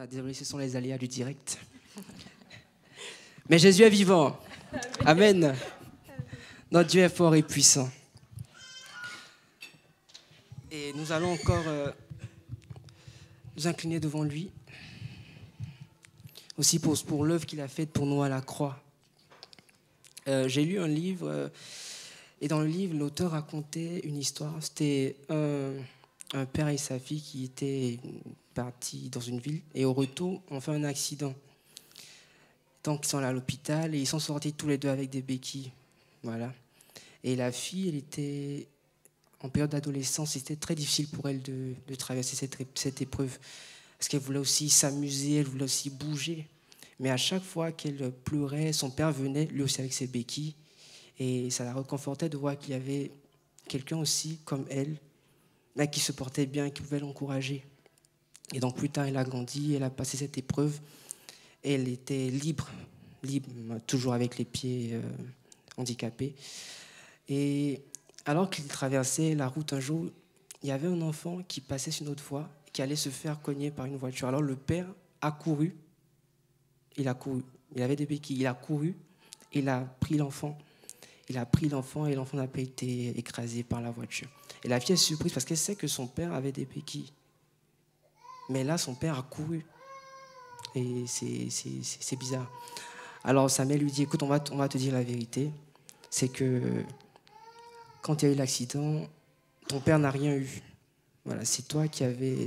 Voilà, désolé, ce sont les aléas du direct. Mais Jésus est vivant. Amen. Notre Dieu est fort et puissant. Et nous allons encore nous incliner devant lui. Aussi pour l'œuvre qu'il a faite pour nous à la croix. J'ai lu un livre, et dans le livre, l'auteur racontait une histoire. C'était un père et sa fille qui étaient partis dans une ville, et au retour, on fait un accident. Donc, ils sont allés à l'hôpital, et ils sont sortis tous les deux avec des béquilles. Voilà. Et la fille, elle était en période d'adolescence, c'était très difficile pour elle de traverser cette épreuve. Parce qu'elle voulait aussi s'amuser, elle voulait aussi bouger. Mais à chaque fois qu'elle pleurait, son père venait, lui aussi avec ses béquilles. Et ça la réconfortait de voir qu'il y avait quelqu'un aussi comme elle, mais qui se portait bien, qui pouvait l'encourager. Et donc plus tard, elle a grandi, elle a passé cette épreuve. Et elle était libre, toujours avec les pieds handicapés. Et alors qu'il traversait la route un jour, il y avait un enfant qui passait sur une autre voie, qui allait se faire cogner par une voiture. Alors le père a couru, il avait des béquilles, il a couru, il a pris l'enfant. Et l'enfant n'a pas été écrasé par la voiture. Et la fille est surprise parce qu'elle sait que son père avait des béquilles. Mais là, son père a couru. Et c'est bizarre. Alors sa mère lui dit, écoute, on va te dire la vérité. C'est que quand il y a eu l'accident, ton père n'a rien eu. Voilà, c'est toi qui avais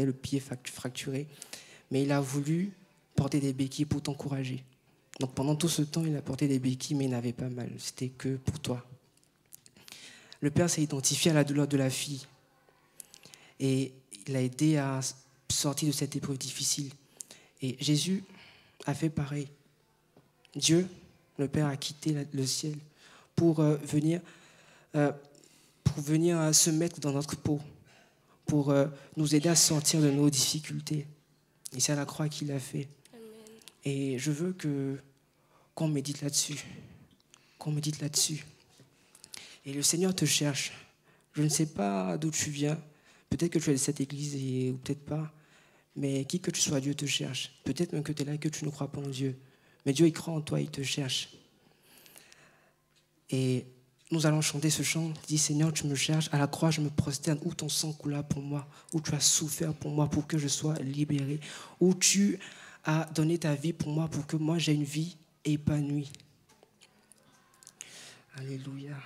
le pied fracturé. Mais il a voulu porter des béquilles pour t'encourager. Donc pendant tout ce temps, il a porté des béquilles, mais il n'avait pas mal. C'était que pour toi. Le père s'est identifié à la douleur de la fille. Et il a aidé à sortir de cette épreuve difficile. Et Jésus a fait pareil. Dieu, le Père, a quitté le ciel pour venir se mettre dans notre peau, pour nous aider à sortir de nos difficultés. Et c'est à la croix qu'il l'a fait. Amen. Et je veux qu'on médite là-dessus. Et le Seigneur te cherche. Je ne sais pas d'où tu viens. Peut-être que tu es de cette église ou peut-être pas. Mais qui que tu sois, Dieu te cherche. Peut-être même que tu es là et que tu ne crois pas en Dieu. Mais Dieu, il croit en toi, il te cherche. Et nous allons chanter ce chant. Dis, Seigneur, tu me cherches. À la croix, je me prosterne. Où ton sang coula pour moi. Où tu as souffert pour moi pour que je sois libéré. Où tu as donné ta vie pour moi pour que moi, j'ai une vie épanouie. Alléluia.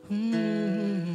Amen.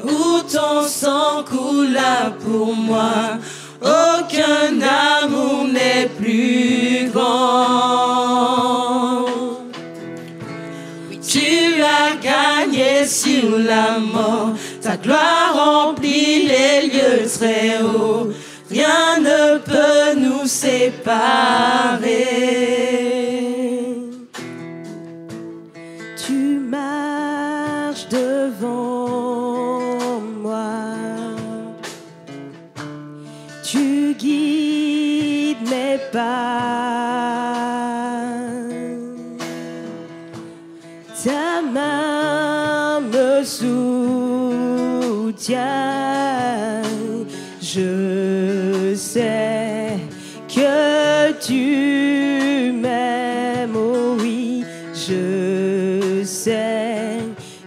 Où ton sang coula pour moi, aucun amour n'est plus grand. Oui, tu as gagné sur la mort, ta gloire remplit les lieux très hauts, rien ne peut nous séparer. Tu marches devant ta main me soutient. Je sais que tu m'aimes, oh oui, je sais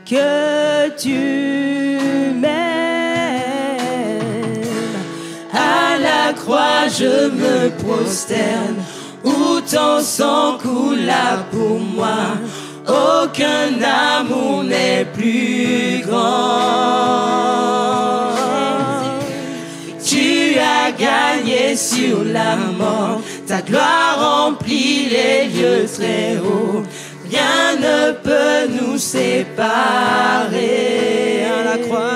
que tu m'aimes. À la croix je me prosterne, où ton sang coula pour moi. Aucun amour n'est plus grand. Tu as gagné sur la mort, ta gloire remplit les lieux très hauts. Rien ne peut nous séparer. À la croix,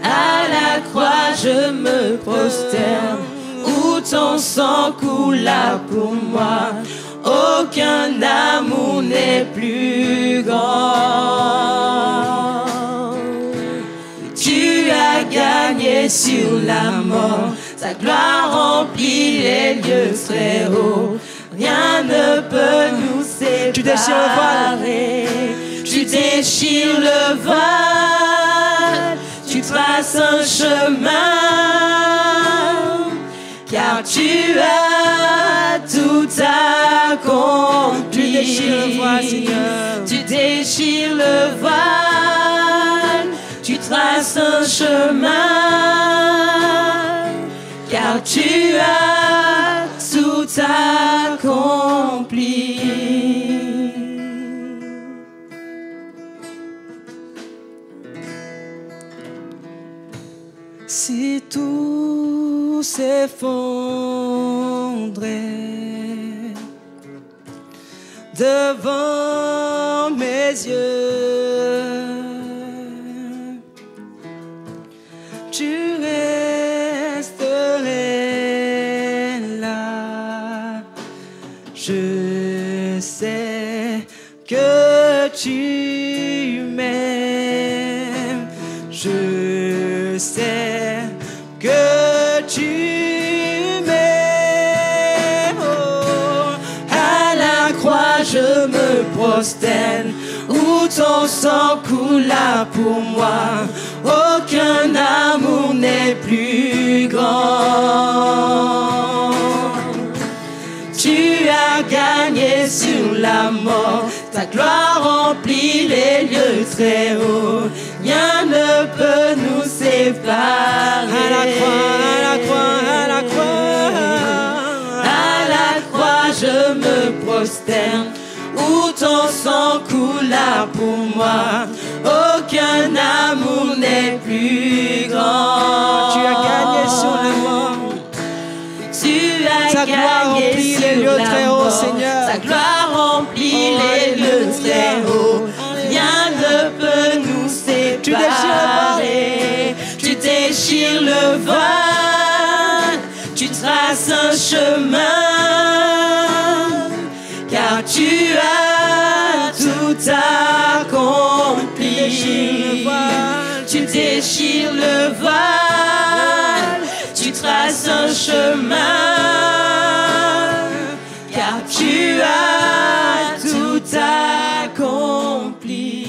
à la croix je me prosterne, où ton sang coula pour moi. Aucun amour n'est plus grand. Tu as gagné sur la mort, ta gloire remplit les lieux très hauts. Rien ne peut nous séparer. Tu déchires le voile. Tu déchires le voile. Tu traces un chemin, car tu as tout accompli. Tu déchires le voile, Seigneur. Tu déchires le voile. Tu traces un chemin, car tu as tout accompli. Si tout s'effondrait devant mes yeux, tu resterais là. Je sais que tu m'aimes. Je sais que tu m'aimes. Oh, à la croix je me prosterne, où ton sang coula pour moi. Aucun amour n'est plus grand. Tu as gagné sur la mort, ta gloire remplit les lieux très hauts. Rien ne peut nous séparer. à la croix, à la croix, À la croix je me prosterne, où ton sang coula pour moi. Aucun amour n'est plus grand. tu as gagné sur la mort. Tu as Ta gloire gagné remplit sur les lieux la très hauts, mort. Seigneur. Ta gloire remplit Oh, les lieux alléluia. très hauts. Rien ne peut nous séparer. Tu déchires le voile. Tu traces un chemin, car tu as tout accompli. Tu déchires le voile. Tu traces un chemin, car tu as tout accompli.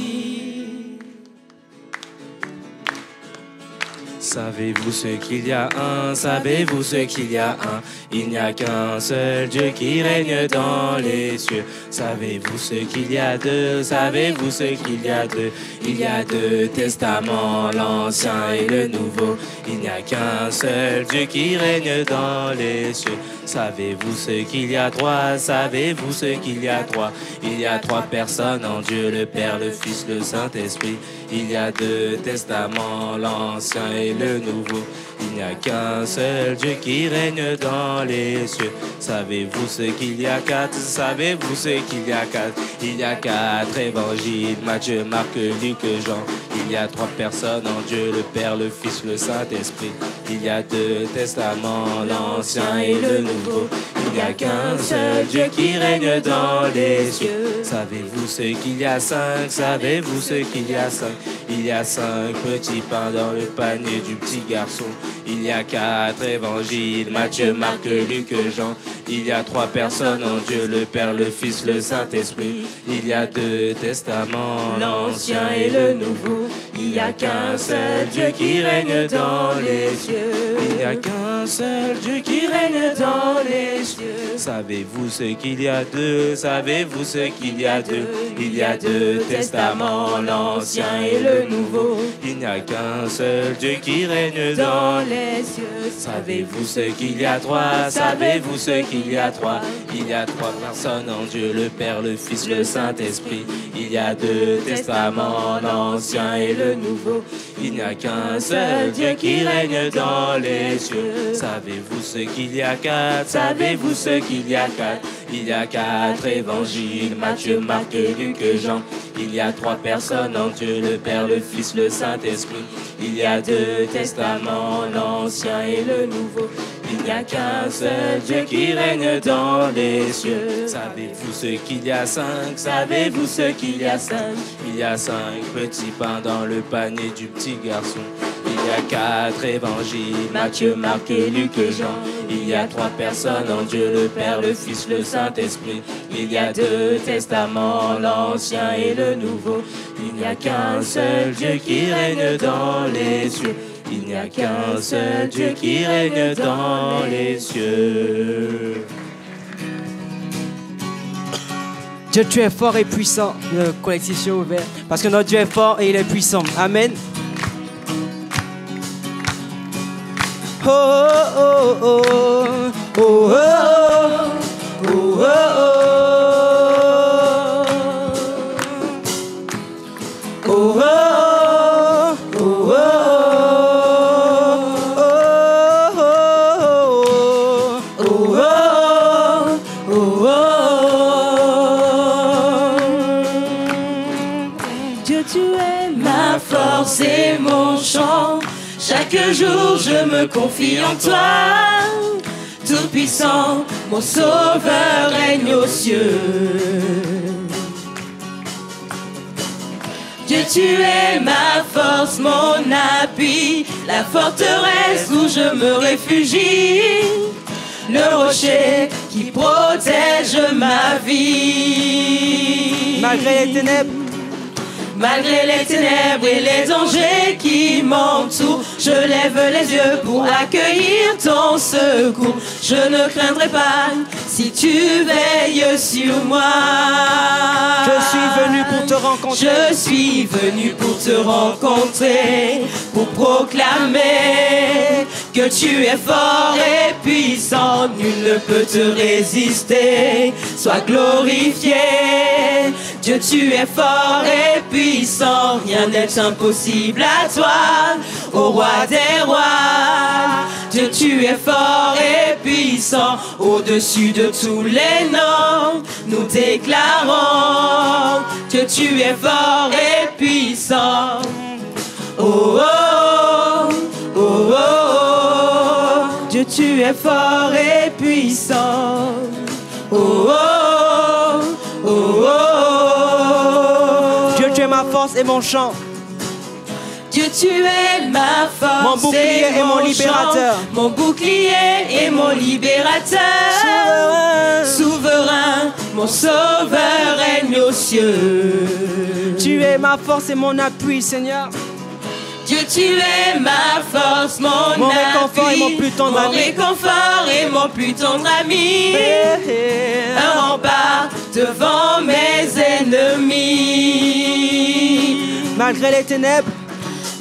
Savez-vous ce qu'il y a un? Savez-vous ce qu'il y a un? Il n'y a qu'un seul Dieu qui règne dans les cieux. Savez-vous ce qu'il y a deux? Savez-vous ce qu'il y a deux? Il y a deux testaments, l'ancien et le nouveau. Il n'y a qu'un seul Dieu qui règne dans les cieux. Savez-vous ce qu'il y a trois? Savez-vous ce qu'il y a trois? Il y a trois personnes en Dieu, le Père, le Fils, le Saint-Esprit. Il y a deux testaments, l'ancien et le nouveau. Il n'y a qu'un seul Dieu qui règne dans les cieux. Savez-vous ce qu'il y a quatre? Savez-vous ce qu'il y a quatre? Il y a quatre évangiles, Matthieu, Marc, Luc, Jean. Il y a trois personnes en Dieu, le Père, le Fils, le Saint-Esprit. Il y a deux testaments, l'ancien et le nouveau. Il n'y a qu'un seul Dieu qui règne dans les cieux. Savez-vous ce qu'il y a cinq? Savez-vous ce qu'il y a cinq? Il y a 5 petits pains dans le panier du petit garçon. Il y a 4 évangiles, Matthieu, Marc, Luc, Jean. Il y a 3 personnes en Dieu, le Père, le Fils, le Saint-Esprit. Il y a 2 testaments, l'Ancien et le Nouveau. Il n'y a qu'un seul Dieu qui règne dans les cieux. Il n'y a qu'un seul Dieu qui règne dans les cieux. Savez-vous ce qu'il y a deux? Savez-vous ce qu'il y a deux? Il y a 2 testaments, l'Ancien et le Nouveau. Il n'y a qu'un seul Dieu qui règne dans les cieux. Savez-vous ce qu'il y a 3? Savez-vous ce qu'il y a 3? Il y a 3 personnes en Dieu, le Père, le Fils, le Saint-Esprit. Il y a 2 testaments, l'Ancien et le Nouveau. Il n'y a qu'un seul Dieu qui règne dans les cieux. Savez-vous ce qu'il y a 4? Savez-vous ce qu'il y a 4? Il y a 4 évangiles, Matthieu, Marc, Luc, Jean. Il y a 3 personnes en Dieu, le Père, le Fils, le Saint-Esprit. Il y a 2 testaments, l'Ancien et le Nouveau. Il n'y a qu'un seul Dieu qui règne dans les cieux. Savez-vous ce qu'il y a 5? Savez-vous ce qu'il y a 5? Il y a 5 petits pains dans le panier du petit garçon. Il y a 4 évangiles, Matthieu, Marc, Luc, Jean. Il y a 3 personnes en Dieu, le Père, le Fils, le Saint-Esprit. Il y a 2 testaments, l'Ancien et le Nouveau. Il n'y a qu'un seul Dieu qui règne dans les cieux. Il n'y a qu'un seul Dieu qui règne dans les cieux. Dieu, tu es fort et puissant. Le collectif est ouvert. Parce que notre Dieu est fort et il est puissant. Amen. Oh, oh, oh, oh, oh, oh, oh, oh, oh. Oh, oh, oh, Dieu, tu es ma force et mon chant. Chaque jour je me confie en toi. Tout-puissant, mon sauveur règne aux cieux. Dieu, tu es ma force, mon appui, la forteresse où je me réfugie, le rocher qui protège ma vie. Malgré les ténèbres, malgré les ténèbres et les dangers qui m'entourent, je lève les yeux pour accueillir ton secours. Je ne craindrai pas si tu veilles sur moi. je suis venu pour te rencontrer. Je suis venu pour te rencontrer, pour proclamer que tu es fort et puissant, nul ne peut te résister. Sois glorifié, Dieu, tu es fort et puissant, rien n'est impossible à toi, ô roi des rois. Dieu, tu es fort et puissant, au-dessus de tous les noms, nous déclarons que tu es fort et puissant. Oh, oh, oh, oh, oh. Dieu, tu es fort et puissant. Oh, oh, oh, oh, oh. Dieu, tu es ma force et mon chant. Dieu, tu es ma force, mon bouclier et mon libérateur. Mon bouclier et mon libérateur. Souverain, mon sauveur règne aux cieux. Tu es ma force et mon appui, Seigneur. Dieu, tu es ma force, mon réconfort appui, et mon plus tendre ami. Réconfort et mon plus tendre ami. Un rempart devant mes ennemis. Malgré les ténèbres,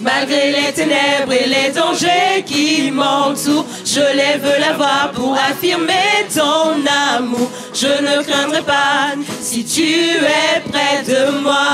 malgré les ténèbres et les dangers qui m'entourent, je lève la voix pour affirmer ton amour. Je ne craindrai pas si tu es près de moi.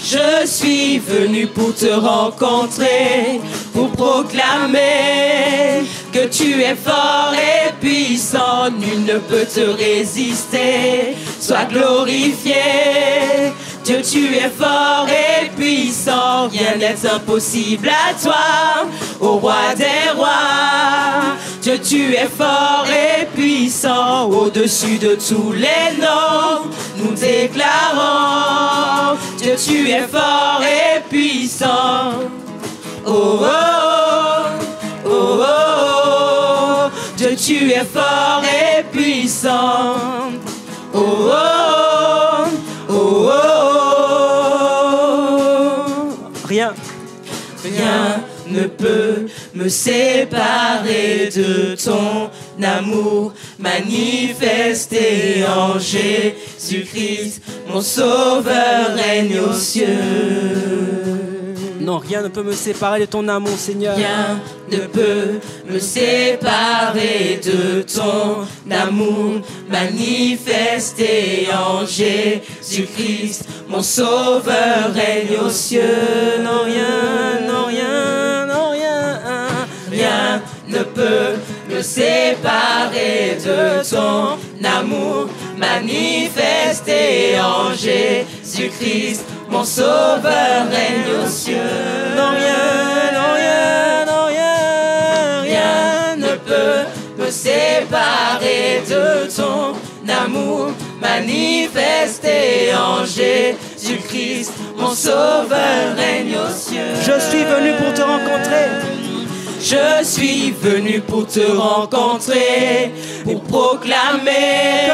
Je suis venu pour te rencontrer, pour proclamer que tu es fort et puissant, nul ne peut te résister. Sois glorifié, Dieu, tu es fort et puissant, rien n'est impossible à toi, ô roi des rois. Dieu, tu es fort et puissant, au-dessus de tous les noms, nous déclarons, Dieu, tu es fort et puissant. oh, oh, oh, oh. Dieu, tu es fort et puissant. Oh, oh, oh, oh, oh. Rien. Rien ne peut me séparer de ton amour manifesté en Jésus-Christ. Mon sauveur règne aux cieux. Non, rien ne peut me séparer de ton amour, Seigneur. Rien ne peut me séparer de ton amour manifesté en Jésus-Christ. Mon sauveur règne aux cieux. Non, rien, non, rien, non, rien. Rien ne peut me séparer de ton amour manifesté en Jésus-Christ. Mon sauveur règne aux cieux. Non, rien, non, rien, non, rien. Rien ne peut me séparer de ton amour manifesté en Jésus-Christ. Mon sauveur règne aux cieux. Je suis venu pour te rencontrer. Je suis venu pour te rencontrer, pour proclamer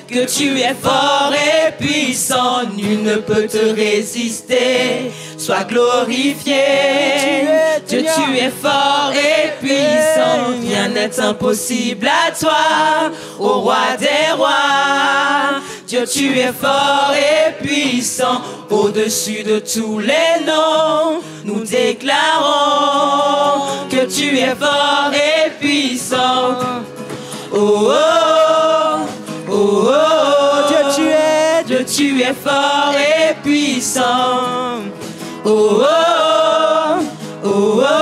que tu es fort et puissant, nul ne peut te résister. Sois glorifié, Dieu, tu es fort et puissant, rien n'est impossible à toi, ô roi des rois. Dieu, tu es fort et puissant, au-dessus de tous les noms, nous déclarons que tu es fort et puissant. Oh, oh, oh, oh, Dieu, tu es fort et puissant. Oh, oh, oh, oh,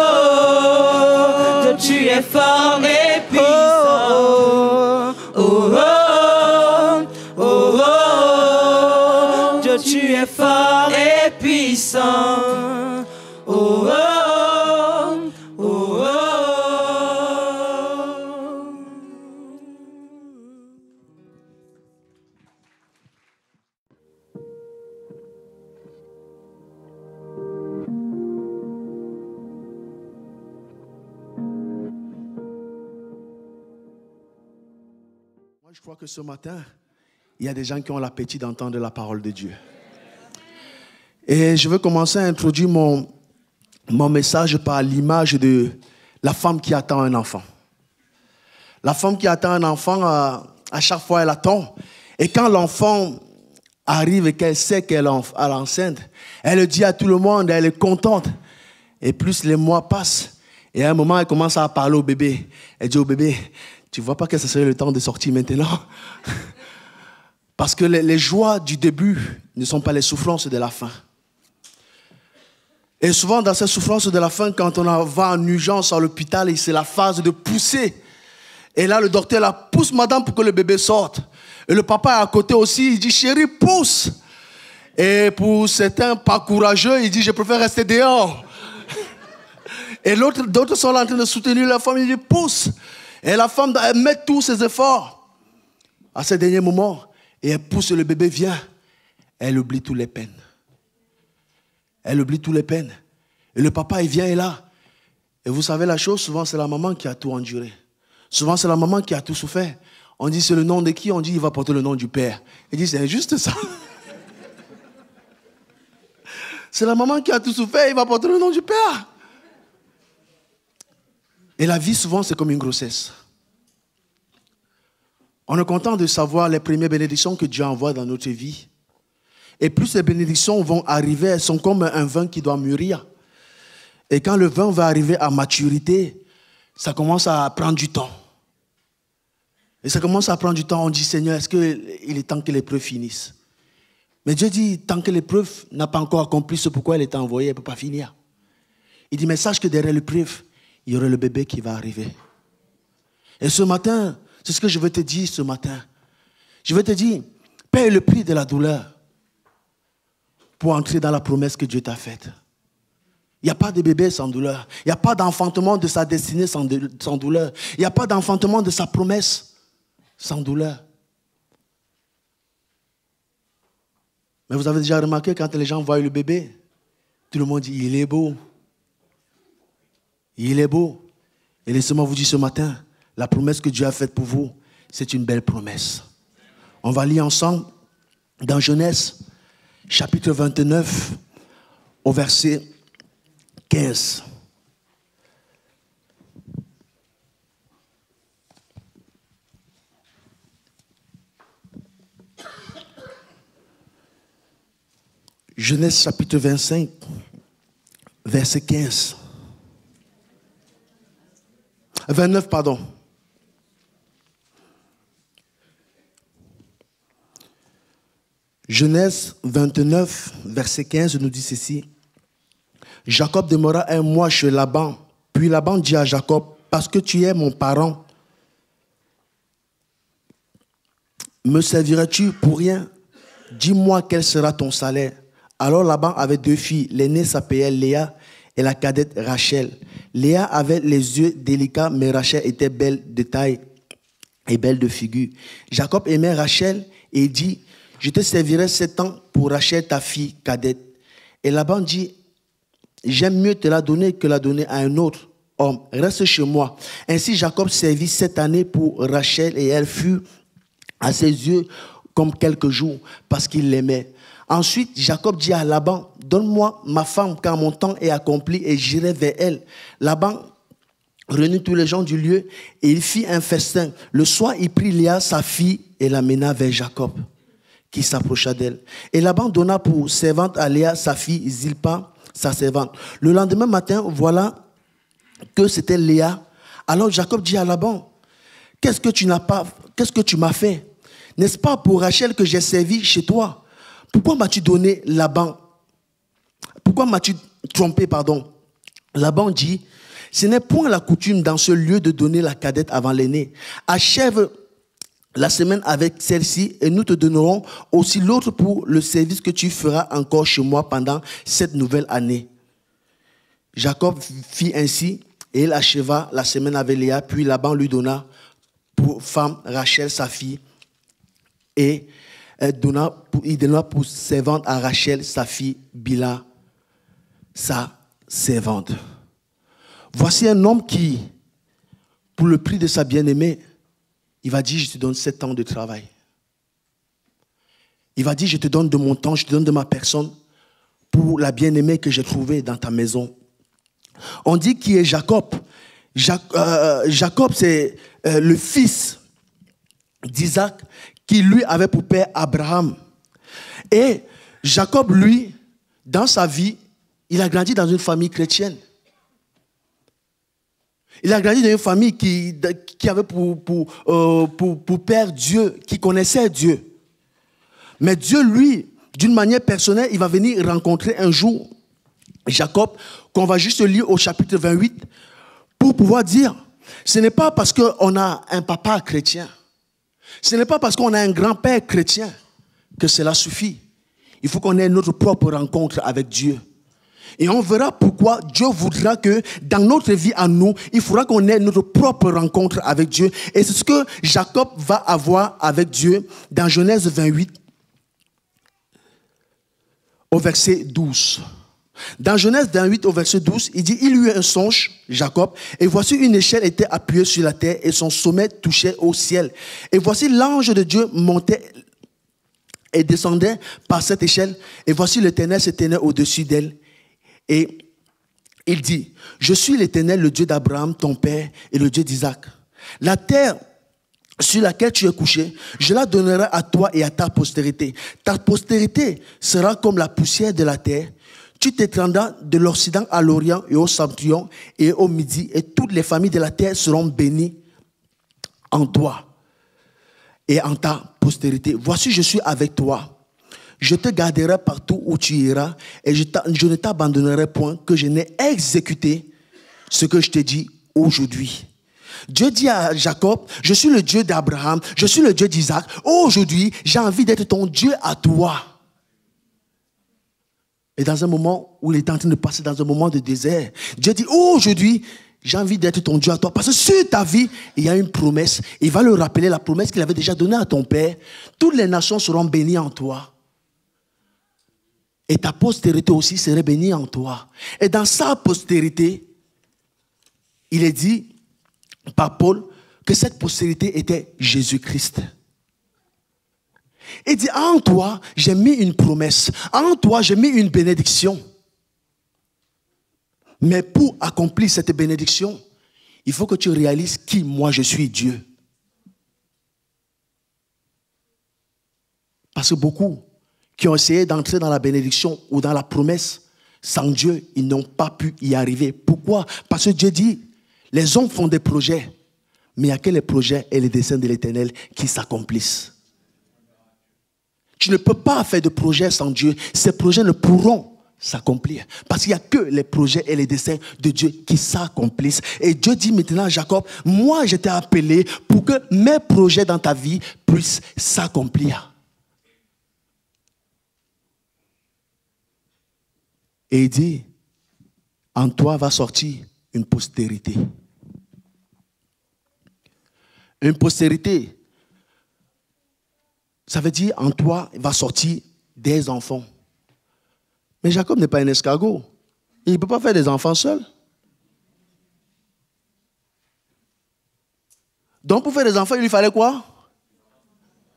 Dieu, tu es fort et puissant. Oh, oh, oh, oh, Dieu, tu es fort et puissant. Oh, oh, oh, oh. Moi, je crois que ce matin, il y a des gens qui ont l'appétit d'entendre la parole de Dieu. Et je veux commencer à introduire mon message par l'image de la femme qui attend un enfant. La femme qui attend un enfant, à chaque fois, elle attend. Et quand l'enfant arrive et qu'elle sait qu'elle est enceinte, elle le dit à tout le monde, elle est contente. Et plus les mois passent, et à un moment, elle commence à parler au bébé. Elle dit au bébé, tu ne vois pas que ce serait le temps de sortir maintenant? Parce que les joies du début ne sont pas les souffrances de la fin. Et souvent, dans ces souffrances de la fin, quand on va en urgence à l'hôpital, c'est la phase de pousser. Et là, le docteur la pousse, madame, pour que le bébé sorte. Et le papa est à côté aussi, il dit, chérie, pousse. Et pour certains pas courageux, il dit, je préfère rester dehors. Et d'autres sont là en train de soutenir la femme, il dit, pousse. Et la femme, elle met tous ses efforts à ce dernier moment. Et elle pousse, le bébé vient. Elle oublie toutes les peines. Elle oublie toutes les peines. Et le papa, il vient et là. Et vous savez la chose, souvent c'est la maman qui a tout enduré. Souvent c'est la maman qui a tout souffert. On dit c'est le nom de qui? On dit il va porter le nom du père. Il dit c'est injuste ça. C'est la maman qui a tout souffert, il va porter le nom du père. Et la vie souvent c'est comme une grossesse. On est content de savoir les premières bénédictions que Dieu envoie dans notre vie. Et plus ces bénédictions vont arriver, elles sont comme un vin qui doit mûrir. Et quand le vin va arriver à maturité, ça commence à prendre du temps. Et ça commence à prendre du temps, on dit, Seigneur, est-ce qu'il est temps que l'épreuve finisse? Mais Dieu dit, tant que l'épreuve n'a pas encore accompli ce pourquoi elle est envoyée, elle ne peut pas finir. Il dit, mais sache que derrière l'épreuve, il y aura le bébé qui va arriver. Et ce matin, c'est ce que je veux te dire ce matin. Je veux te dire, paye le prix de la douleur pour entrer dans la promesse que Dieu t'a faite. Il n'y a pas de bébé sans douleur. Il n'y a pas d'enfantement de sa destinée sans douleur. Il n'y a pas d'enfantement de sa promesse sans douleur. Mais vous avez déjà remarqué quand les gens voient le bébé, tout le monde dit, il est beau. Il est beau. Et laissez-moi vous dire ce matin, la promesse que Dieu a faite pour vous, c'est une belle promesse. On va lire ensemble dans Genèse, chapitre 29, au verset 15. Genèse chapitre 25, verset 15. 29, pardon. Genèse 29, verset 15 nous dit ceci. Jacob demeura un mois chez Laban. Puis Laban dit à Jacob, parce que tu es mon parent, me serviras-tu pour rien? Dis-moi quel sera ton salaire. Alors Laban avait 2 filles. L'aînée s'appelait Léa et la cadette Rachel. Léa avait les yeux délicats, mais Rachel était belle de taille et belle de figure. Jacob aimait Rachel et dit, je te servirai 7 ans pour Rachel, ta fille cadette. Et Laban dit, j'aime mieux te la donner que la donner à un autre homme. Reste chez moi. Ainsi Jacob servit 7 années pour Rachel et elle fut à ses yeux comme quelques jours parce qu'il l'aimait. Ensuite, Jacob dit à Laban, donne-moi ma femme car mon temps est accompli et j'irai vers elle. Laban réunit tous les gens du lieu et il fit un festin. Le soir, il prit Léa, sa fille, et l'amena vers Jacob, qui s'approcha d'elle. Et Laban donna pour servante à Léa, sa fille, Zilpa, sa servante. Le lendemain matin, voilà que c'était Léa. Alors Jacob dit à Laban, qu'est-ce que tu m'as fait? N'est-ce pas pour Rachel que j'ai servi chez toi? Pourquoi m'as-tu donné Laban? Pourquoi m'as-tu trompé, pardon? Laban dit, ce n'est point la coutume dans ce lieu de donner la cadette avant l'aînée. Achève la semaine avec celle-ci et nous te donnerons aussi l'autre pour le service que tu feras encore chez moi pendant cette nouvelle année. Jacob fit ainsi et il acheva la semaine avec Léa, puis Laban lui donna pour femme Rachel, sa fille, et il donna pour servante à Rachel, sa fille, Bila, sa servante. Voici un homme qui, pour le prix de sa bien-aimée, il va dire, je te donne 7 ans de travail. Il va dire, je te donne de mon temps, je te donne de ma personne pour la bien-aimée que j'ai trouvée dans ta maison. On dit qui est Jacob. Jacob, c'est le fils d'Isaac qui, lui, avait pour père Abraham. Et Jacob, lui, dans sa vie, il a grandi dans une famille chrétienne. Il a grandi dans une famille qui avait pour père Dieu, qui connaissait Dieu. Mais Dieu, lui, d'une manière personnelle, il va venir rencontrer un jour Jacob, qu'on va juste lire au chapitre 28, pour pouvoir dire, ce n'est pas parce qu'on a un papa chrétien, ce n'est pas parce qu'on a un grand-père chrétien que cela suffit. Il faut qu'on ait notre propre rencontre avec Dieu. Et on verra pourquoi Dieu voudra que dans notre vie à nous, il faudra qu'on ait notre propre rencontre avec Dieu. Et c'est ce que Jacob va avoir avec Dieu dans Genèse 28, au verset 12. Dans Genèse 28, au verset 12, il dit, il eut un songe, Jacob, et voici une échelle était appuyée sur la terre et son sommet touchait au ciel. Et voici l'ange de Dieu montait et descendait par cette échelle, et voici l'Éternel se tenait au-dessus d'elle. Et il dit, je suis l'Éternel, le Dieu d'Abraham, ton père, et le Dieu d'Isaac. La terre sur laquelle tu es couché, je la donnerai à toi et à ta postérité. Ta postérité sera comme la poussière de la terre. Tu t'étendras de l'Occident à l'Orient et au septentrion et au Midi, et toutes les familles de la terre seront bénies en toi et en ta postérité. Voici, je suis avec toi. Je te garderai partout où tu iras et je ne t'abandonnerai point que je n'ai exécuté ce que je t'ai dit aujourd'hui. Dieu dit à Jacob, je suis le Dieu d'Abraham, je suis le Dieu d'Isaac. Aujourd'hui, j'ai envie d'être ton Dieu à toi. Et dans un moment où il est en train de passer dans un moment de désert, Dieu dit, aujourd'hui, j'ai envie d'être ton Dieu à toi. Parce que sur ta vie, il y a une promesse. Il va le rappeler, la promesse qu'il avait déjà donnée à ton père. Toutes les nations seront bénies en toi. Et ta postérité aussi serait bénie en toi. Et dans sa postérité, il est dit par Paul que cette postérité était Jésus-Christ. Il dit, en toi, j'ai mis une promesse. En toi, j'ai mis une bénédiction. Mais pour accomplir cette bénédiction, il faut que tu réalises qui moi je suis, Dieu. Parce que beaucoup qui ont essayé d'entrer dans la bénédiction ou dans la promesse, sans Dieu, ils n'ont pas pu y arriver. Pourquoi? Parce que Dieu dit, les hommes font des projets, mais il n'y a que les projets et les desseins de l'Éternel qui s'accomplissent. Tu ne peux pas faire de projets sans Dieu. Ces projets ne pourront s'accomplir. Parce qu'il n'y a que les projets et les desseins de Dieu qui s'accomplissent. Et Dieu dit maintenant à Jacob, moi je t'ai appelé pour que mes projets dans ta vie puissent s'accomplir. Et il dit, en toi va sortir une postérité. Une postérité, ça veut dire en toi va sortir des enfants. Mais Jacob n'est pas un escargot. Il ne peut pas faire des enfants seul. Donc pour faire des enfants, il lui fallait quoi?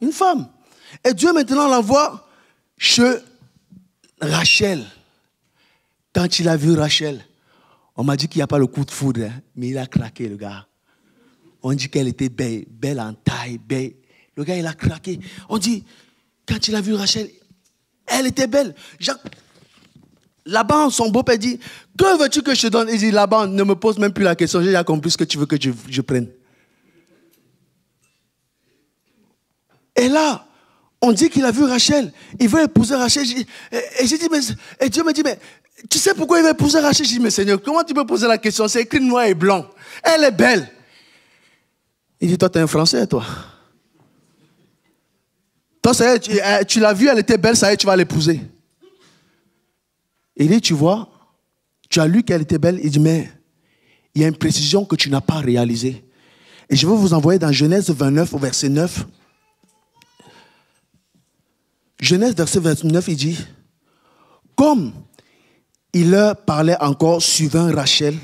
Une femme. Et Dieu maintenant l'envoie chez Rachel. Quand il a vu Rachel, on m'a dit qu'il n'y a pas le coup de foudre, hein, mais il a craqué, le gars. On dit qu'elle était belle, belle en taille, belle. Le gars, il a craqué. On dit, quand il a vu Rachel, elle était belle. Laban, son beau-père, dit, que veux-tu que je te donne? Il dit, Laban, ne me pose même plus la question, j'ai déjà compris ce que tu veux que je prenne. Et là, on dit qu'il a vu Rachel, il veut épouser Rachel. Et j'ai dit, et Dieu me dit, mais tu sais pourquoi il veut épouser Rachel? J'ai dit, mais Seigneur, comment tu peux poser la question? C'est écrit noir et blanc. Elle est belle. Il dit, toi, tu es un Français, toi. Toi, ça y est, tu l'as vue, elle était belle, ça y est, tu vas l'épouser. Il dit, tu vois, tu as lu qu'elle était belle. Il dit, mais il y a une précision que tu n'as pas réalisée. Et je vais vous envoyer dans Genèse 29, au verset 9. Genèse, verset 29, il dit, comme il leur parlait encore suivant Rachel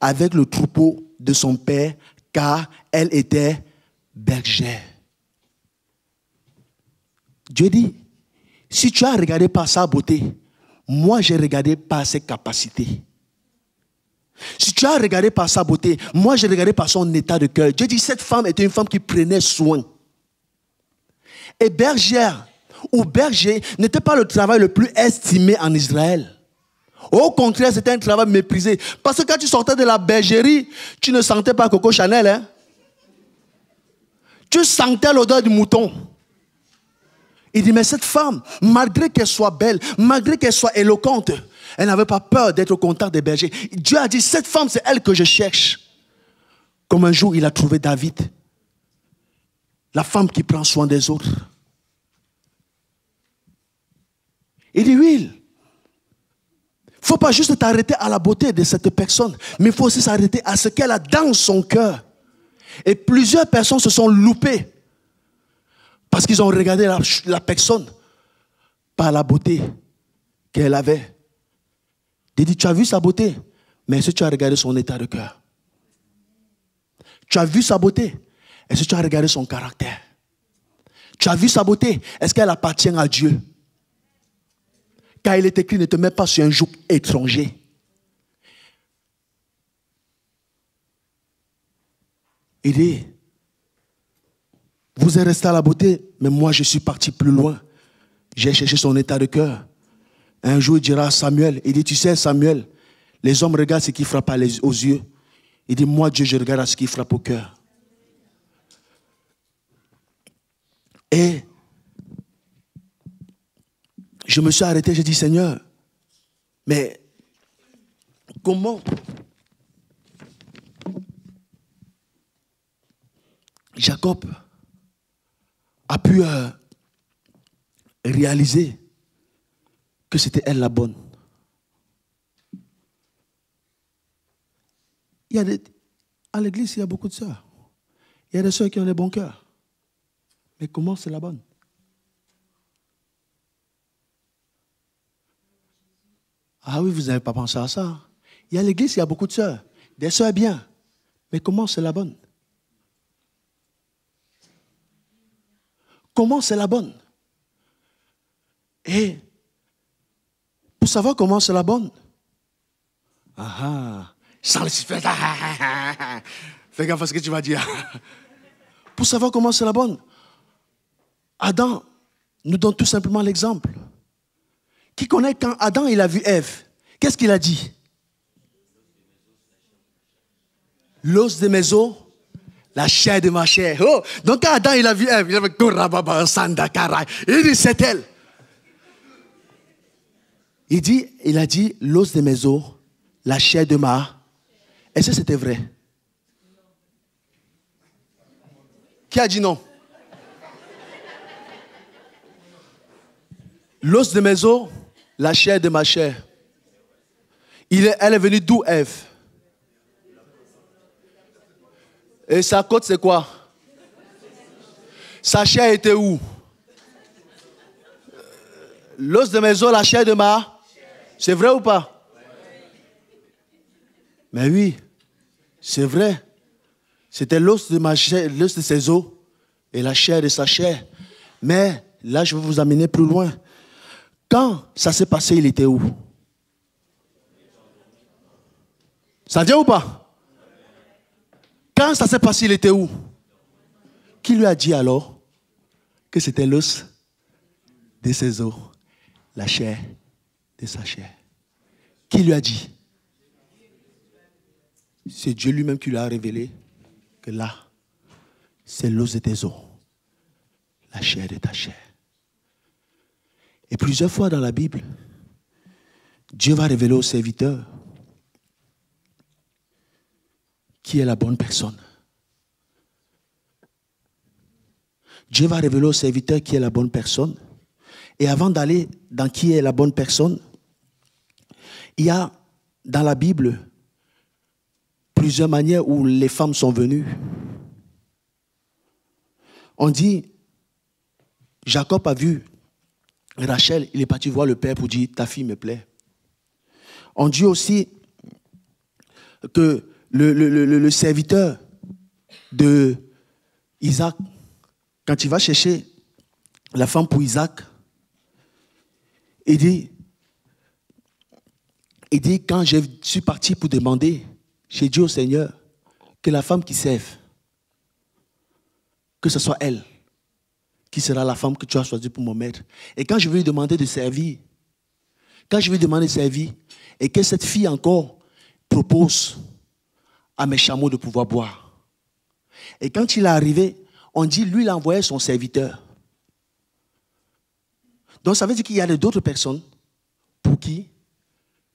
avec le troupeau de son père, car elle était bergère. Dieu dit, si tu as regardé par sa beauté, moi j'ai regardé par ses capacités. Si tu as regardé par sa beauté, moi j'ai regardé par son état de cœur. Dieu dit, cette femme était une femme qui prenait soin. Et bergère ou berger n'était pas le travail le plus estimé en Israël. Au contraire, c'était un travail méprisé. Parce que quand tu sortais de la bergerie, tu ne sentais pas Coco Chanel. Hein? Tu sentais l'odeur du mouton. Il dit, mais cette femme, malgré qu'elle soit belle, malgré qu'elle soit éloquente, elle n'avait pas peur d'être au contact des bergers. Dieu a dit, cette femme, c'est elle que je cherche. Comme un jour, il a trouvé David. La femme qui prend soin des autres. Il dit, oui, il ne faut pas juste t'arrêter à la beauté de cette personne, mais il faut aussi s'arrêter à ce qu'elle a dans son cœur. Et plusieurs personnes se sont loupées parce qu'ils ont regardé la personne par la beauté qu'elle avait. Il dit, tu as vu sa beauté, mais est-ce que tu as regardé son état de cœur? Tu as vu sa beauté, est-ce que tu as regardé son caractère? Tu as vu sa beauté, est-ce qu'elle appartient à Dieu? Car il est écrit, ne te mets pas sur un joug étranger. Il dit, vous êtes resté à la beauté, mais moi je suis parti plus loin. J'ai cherché son état de cœur. Un jour il dira à Samuel, il dit, tu sais Samuel, les hommes regardent ce qui frappe aux yeux. Il dit, moi Dieu, je regarde à ce qui frappe au cœur. Et je me suis arrêté, j'ai dit, Seigneur, mais comment Jacob a pu réaliser que c'était elle la bonne? À l'église, il y a beaucoup de sœurs. Il y a des sœurs qui ont des bons cœurs. Mais comment c'est la bonne? Ah oui, vous n'avez pas pensé à ça. Il y a l'église, il y a beaucoup de sœurs. Des sœurs bien. Mais comment c'est la bonne? Comment c'est la bonne? Et pour savoir comment c'est la bonne, sans le suspense, fais gaffe à ce que tu vas dire. Pour savoir comment c'est la bonne, Adam nous donne tout simplement l'exemple. Qui connaît quand Adam il a vu Ève, qu'est-ce qu'il a dit? L'os de mes os, la chair de ma chair. Oh, donc quand Adam il a vu Ève, il a dit, il dit c'est elle. Il a dit l'os de mes os, la chair de ma. Est-ce que c'était vrai? Qui a dit non? L'os de mes os, la chair de ma chair. Elle est venue d'où, Ève? Et sa côte, c'est quoi? Sa chair était où? L'os de mes os, la chair de ma. C'est vrai ou pas? Mais oui, c'est vrai. C'était l'os de ma chair, l'os de ses os et la chair de sa chair. Mais là, je vais vous amener plus loin. Quand ça s'est passé, il était où? Ça vient ou pas? Quand ça s'est passé, il était où? Qui lui a dit alors que c'était l'os de ses os, la chair de sa chair? Qui lui a dit? C'est Dieu lui-même qui lui a révélé que là, c'est l'os de tes os, la chair de ta chair. Et plusieurs fois dans la Bible, Dieu va révéler au serviteur qui est la bonne personne. Dieu va révéler au serviteur qui est la bonne personne. Et avant d'aller dans qui est la bonne personne, il y a dans la Bible plusieurs manières où les femmes sont venues. On dit, Jacob a vu Rachel, il est parti voir le père pour dire, ta fille me plaît. On dit aussi que le serviteur de Isaac, quand il va chercher la femme pour Isaac, il dit, quand je suis parti pour demander, j'ai dit au Seigneur que la femme qui serve, que ce soit elle, qui sera la femme que tu as choisie pour mon maître. Et quand je vais lui demander de servir, et que cette fille encore propose à mes chameaux de pouvoir boire. Et quand il est arrivé, on dit, lui, il a envoyé son serviteur. Donc ça veut dire qu'il y a d'autres personnes pour qui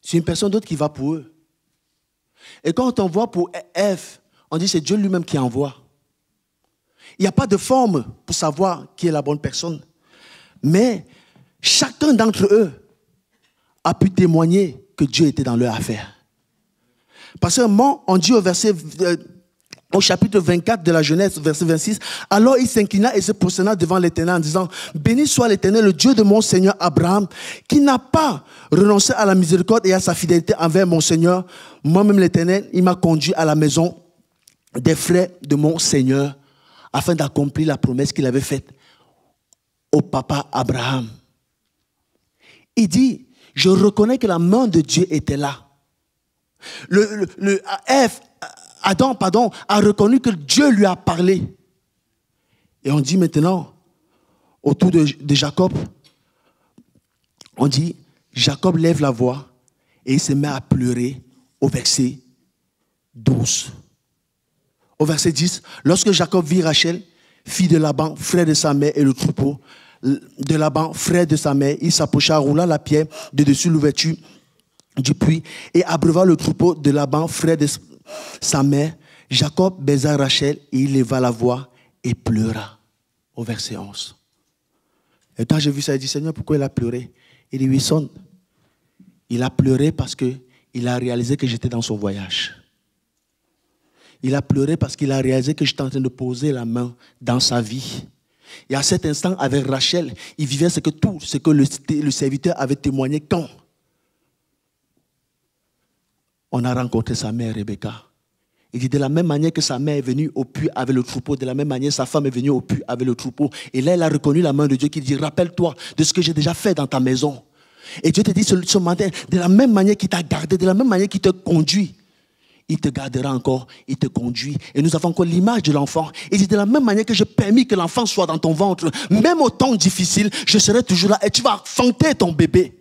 c'est une personne d'autre qui va pour eux. Et quand on envoie pour Ève, on dit c'est Dieu lui-même qui envoie. Il n'y a pas de forme pour savoir qui est la bonne personne. Mais chacun d'entre eux a pu témoigner que Dieu était dans leur affaire. Parce que on dit au chapitre 24 de la Genèse, verset 26, alors il s'inclina et se prosterna devant l'Éternel en disant, béni soit l'Éternel, le Dieu de mon Seigneur Abraham, qui n'a pas renoncé à la miséricorde et à sa fidélité envers mon Seigneur. Moi-même l'Éternel, il m'a conduit à la maison des frères de mon Seigneur, afin d'accomplir la promesse qu'il avait faite au papa Abraham. Il dit, je reconnais que la main de Dieu était là. Adam a reconnu que Dieu lui a parlé. Et on dit maintenant, autour de Jacob, on dit, Jacob lève la voix et il se met à pleurer au verset 12. Au verset 10, lorsque Jacob vit Rachel, fille de Laban, frère de sa mère, et le troupeau de Laban, frère de sa mère, il s'approcha, roula la pierre de dessus l'ouverture du puits et abreuva le troupeau de Laban, frère de sa mère. Jacob baisa Rachel et il leva la voix et pleura. Au verset 11. Et quand j'ai vu ça, j'ai dit, Seigneur, pourquoi il a pleuré? Il dit, oui, sonne. Il a pleuré parce qu'il a réalisé que j'étais dans son voyage. Il a pleuré parce qu'il a réalisé que j'étais en train de poser la main dans sa vie. Et à cet instant, avec Rachel, il vivait tout ce que le serviteur avait témoigné quand on a rencontré sa mère Rebecca. Il dit, de la même manière que sa mère est venue au puits avec le troupeau, de la même manière sa femme est venue au puits avec le troupeau. Et là, elle a reconnu la main de Dieu qui dit, rappelle-toi de ce que j'ai déjà fait dans ta maison. Et Dieu te dit ce matin, de la même manière qu'il t'a gardé, de la même manière qu'il te conduit, il te gardera encore, il te conduit. Et nous avons encore l'image de l'enfant. Il dit, de la même manière que j'ai permis que l'enfant soit dans ton ventre, même au temps difficile, je serai toujours là et tu vas enfanter ton bébé.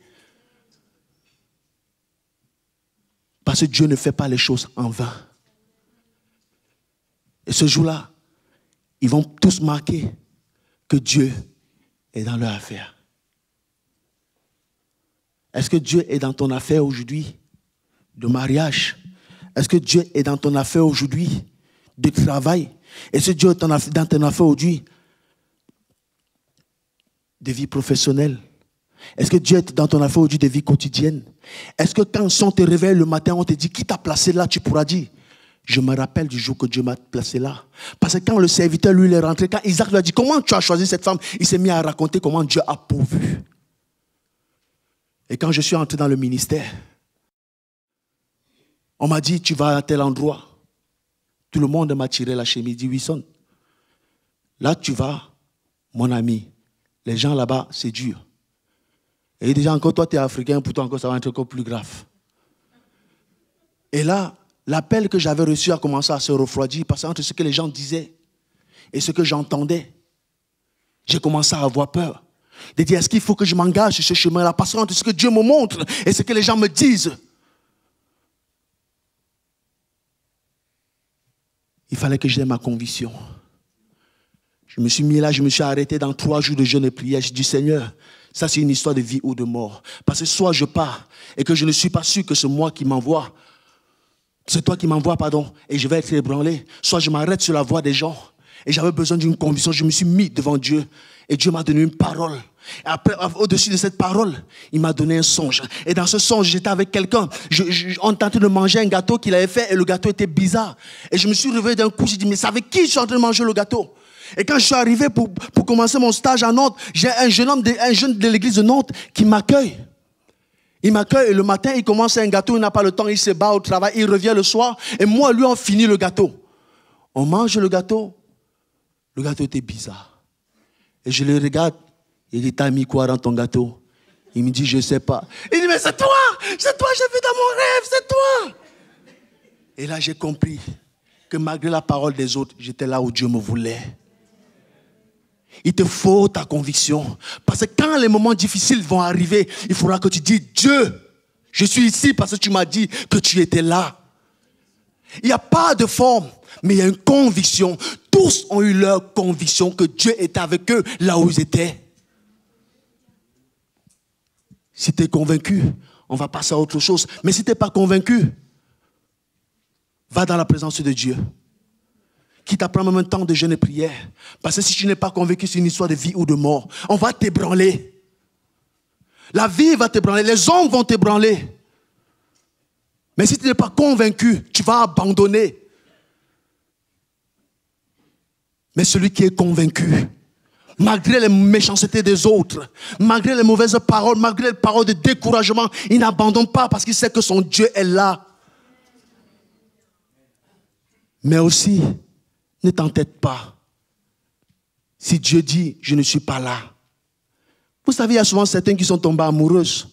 Parce que Dieu ne fait pas les choses en vain. Et ce jour-là, ils vont tous marquer que Dieu est dans leur affaire. Est-ce que Dieu est dans ton affaire aujourd'hui de mariage? Est-ce que Dieu est dans ton affaire aujourd'hui de travail? Est-ce que Dieu est dans ton affaire aujourd'hui de vie professionnelle? Est-ce que Dieu est dans ton affaire aujourd'hui de vie quotidienne? Est-ce que quand on te réveille le matin, on te dit qui t'a placé là, tu pourras dire je me rappelle du jour que Dieu m'a placé là. Parce que quand le serviteur lui est rentré, quand Isaac lui a dit comment tu as choisi cette femme, il s'est mis à raconter comment Dieu a pourvu. Et quand je suis entré dans le ministère, on m'a dit tu vas à tel endroit. Tout le monde m'a tiré la chemise, dit Wilson, là tu vas, mon ami, les gens là-bas c'est dur. Et déjà encore toi tu es africain, pour toi encore ça va être encore plus grave. Et là, l'appel que j'avais reçu a commencé à se refroidir parce qu'entre ce que les gens disaient et ce que j'entendais, j'ai commencé à avoir peur. De dire, est-ce qu'il faut que je m'engage sur ce chemin-là? Parce qu'entre ce que Dieu me montre et ce que les gens me disent, il fallait que j'aie ma conviction. Je me suis mis là, je me suis arrêté dans 3 jours de jeûne et prière. Je dis, Seigneur, ça c'est une histoire de vie ou de mort. Parce que soit je pars et que je ne suis pas sûr que c'est moi qui m'envoie, c'est toi qui m'envoies, pardon, et je vais être ébranlé. Soit je m'arrête sur la voie des gens. Et j'avais besoin d'une conviction. Je me suis mis devant Dieu. Et Dieu m'a donné une parole. Et après, au-dessus de cette parole, il m'a donné un songe. Et dans ce songe, j'étais avec quelqu'un. On tentait de manger un gâteau qu'il avait fait. Et le gâteau était bizarre. Et je me suis réveillé d'un coup. J'ai dit, mais c'est avec qui je suis en train de manger le gâteau? Et quand je suis arrivé pour commencer mon stage à Nantes, j'ai un jeune de l'église de Nantes qui m'accueille. Il m'accueille et le matin, il commence un gâteau, il n'a pas le temps, il se bat au travail, il revient le soir. Et moi, lui, on finit le gâteau. On mange le gâteau. Le gâteau était bizarre. Et je le regarde. Il dit, t'as mis quoi dans ton gâteau? Il me dit, je ne sais pas. Il dit, mais c'est toi, j'ai vu dans mon rêve, c'est toi. Et là, j'ai compris que malgré la parole des autres, j'étais là où Dieu me voulait. Il te faut ta conviction. Parce que quand les moments difficiles vont arriver, il faudra que tu dises, Dieu, je suis ici parce que tu m'as dit que tu étais là. Il n'y a pas de forme, mais il y a une conviction. Tous ont eu leur conviction que Dieu était avec eux là où ils étaient. Si tu es convaincu, on va passer à autre chose. Mais si tu n'es pas convaincu, va dans la présence de Dieu. Qui t'apprend même un temps de jeûne et prière. Parce que si tu n'es pas convaincu, c'est une histoire de vie ou de mort. On va t'ébranler. La vie va t'ébranler. Les hommes vont t'ébranler. Mais si tu n'es pas convaincu, tu vas abandonner. Mais celui qui est convaincu, malgré les méchancetés des autres, malgré les mauvaises paroles, malgré les paroles de découragement, il n'abandonne pas parce qu'il sait que son Dieu est là. Mais aussi, ne t'entête pas. Si Dieu dit, je ne suis pas là. Vous savez, il y a souvent certains qui sont tombés amoureuses.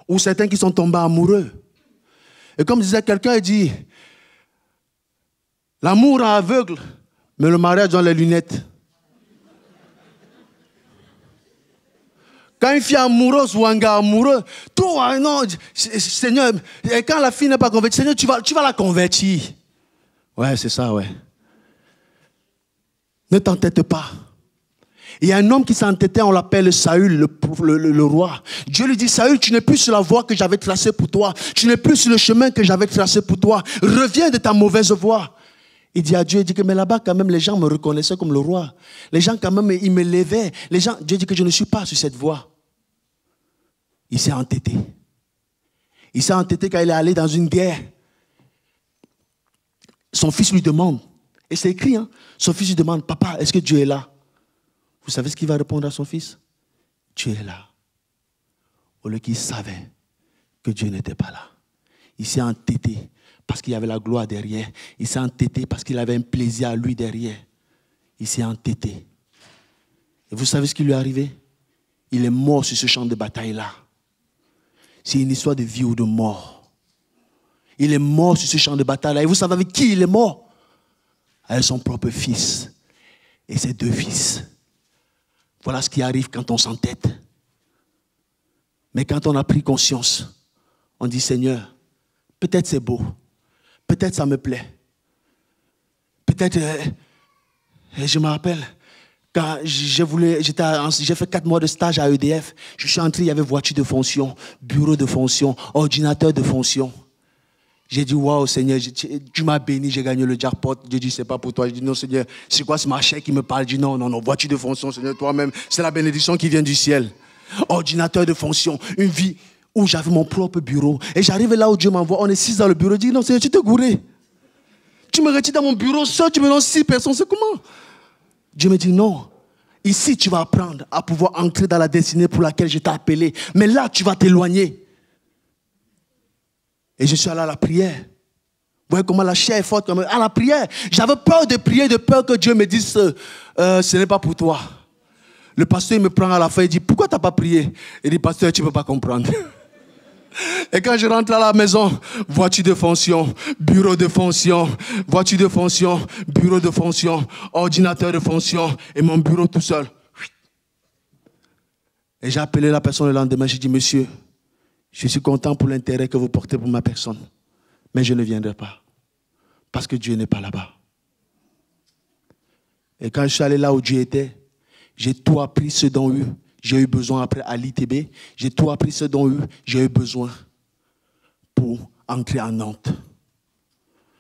Ou certains qui sont tombés amoureux. Et comme disait quelqu'un, il dit, l'amour rend aveugle, mais le mariage dans les lunettes. Quand une fille amoureuse ou un gars amoureux, toi, non, Seigneur, et quand la fille n'est pas convertie, Seigneur, tu vas la convertir. Ouais, c'est ça, ouais. Ne t'entête pas. Il y a un homme qui s'est entêté, on l'appelle Saül, le roi. Dieu lui dit, Saül, tu n'es plus sur la voie que j'avais tracée pour toi. Tu n'es plus sur le chemin que j'avais tracé pour toi. Reviens de ta mauvaise voie. Il dit à Dieu, il dit que mais là-bas, quand même, les gens me reconnaissaient comme le roi. Les gens, quand même, ils me levaient. Dieu dit que je ne suis pas sur cette voie. Il s'est entêté. Il s'est entêté quand il est allé dans une guerre. Son fils lui demande, et c'est écrit, hein, son fils lui demande, papa, est-ce que Dieu est là? Vous savez ce qu'il va répondre à son fils? Dieu est là. Au lieu qu'il savait que Dieu n'était pas là. Il s'est entêté parce qu'il y avait la gloire derrière. Il s'est entêté parce qu'il avait un plaisir à lui derrière. Il s'est entêté. Et vous savez ce qui lui est arrivé? Il est mort sur ce champ de bataille-là. C'est une histoire de vie ou de mort. Il est mort sur ce champ de bataille-là. Et vous savez avec qui il est mort? Avec son propre fils et ses 2 fils. Voilà ce qui arrive quand on s'entête. Mais quand on a pris conscience, on dit, Seigneur, peut-être c'est beau. Peut-être ça me plaît. Peut-être, je me rappelle, quand j'ai fait 4 mois de stage à EDF, je suis entré, il y avait voiture de fonction, bureau de fonction, ordinateur de fonction. J'ai dit, waouh Seigneur, tu m'as béni, j'ai gagné le jackpot. J'ai dit, c'est pas pour toi. J'ai dit, non Seigneur, c'est quoi ce marché qui me parle? J'ai dit, non, voiture de fonction, Seigneur, toi-même, c'est la bénédiction qui vient du ciel. Ordinateur de fonction, une vie où j'avais mon propre bureau. Et j'arrive là où Dieu m'envoie, on est 6 dans le bureau. Je dis, non Seigneur, tu t'es gouré. Tu me retires dans mon bureau seul, tu me donnes 6 personnes, c'est comment? Dieu me dit, non. Ici, tu vas apprendre à pouvoir entrer dans la destinée pour laquelle je t'ai appelé. Mais là, tu vas t'éloigner. Et je suis allé à la prière. Vous voyez comment la chair est forte? À la prière. J'avais peur de prier, de peur que Dieu me dise, ce n'est pas pour toi. Le pasteur il me prend à la fin, il dit, pourquoi tu n'as pas prié? Il dit, pasteur, tu ne peux pas comprendre. Et quand je rentre à la maison, voiture de fonction, bureau de fonction, voiture de fonction, bureau de fonction, ordinateur de fonction, et mon bureau tout seul. Et j'ai appelé la personne le lendemain, j'ai dit, monsieur, je suis content pour l'intérêt que vous portez pour ma personne, mais je ne viendrai pas, parce que Dieu n'est pas là-bas. Et quand je suis allé là où Dieu était, j'ai tout appris ce dont j'ai eu besoin après à l'ITB. J'ai tout appris ce dont j'ai eu besoin pour entrer à Nantes.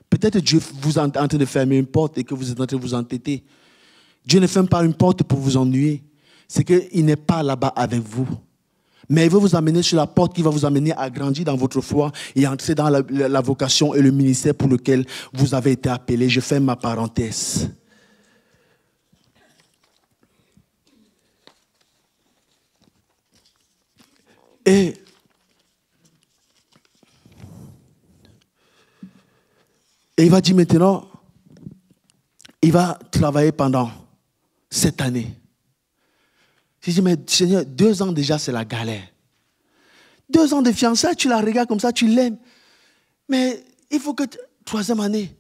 Peut-être Dieu vous est en train de fermer une porte et que vous êtes en train de vous entêter. Dieu ne ferme pas une porte pour vous ennuyer. C'est qu'il n'est pas là-bas avec vous. Mais il veut vous amener sur la porte qui va vous amener à grandir dans votre foi et entrer dans la vocation et le ministère pour lequel vous avez été appelé. Je ferme ma parenthèse. Et il va dire maintenant, il va travailler pendant 7 années. Je dis, mais Seigneur, 2 ans déjà, c'est la galère. 2 ans de fiançailles, tu la regardes comme ça, tu l'aimes. Mais il faut que, 3e année,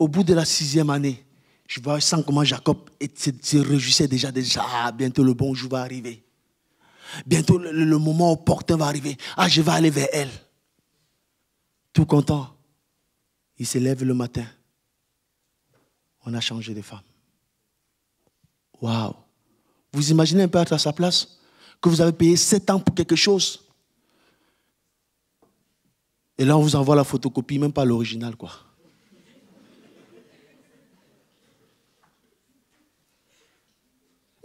au bout de la 6e année, je sens comment Jacob se réjouissait déjà, bientôt le bon jour va arriver. Bientôt, le moment opportun va arriver. Ah, je vais aller vers elle. Tout content. Il se lève le matin. On a changé de femme. Waouh. Vous imaginez un peu être à sa place? Que vous avez payé 7 ans pour quelque chose. Et là, on vous envoie la photocopie, même pas l'original, quoi.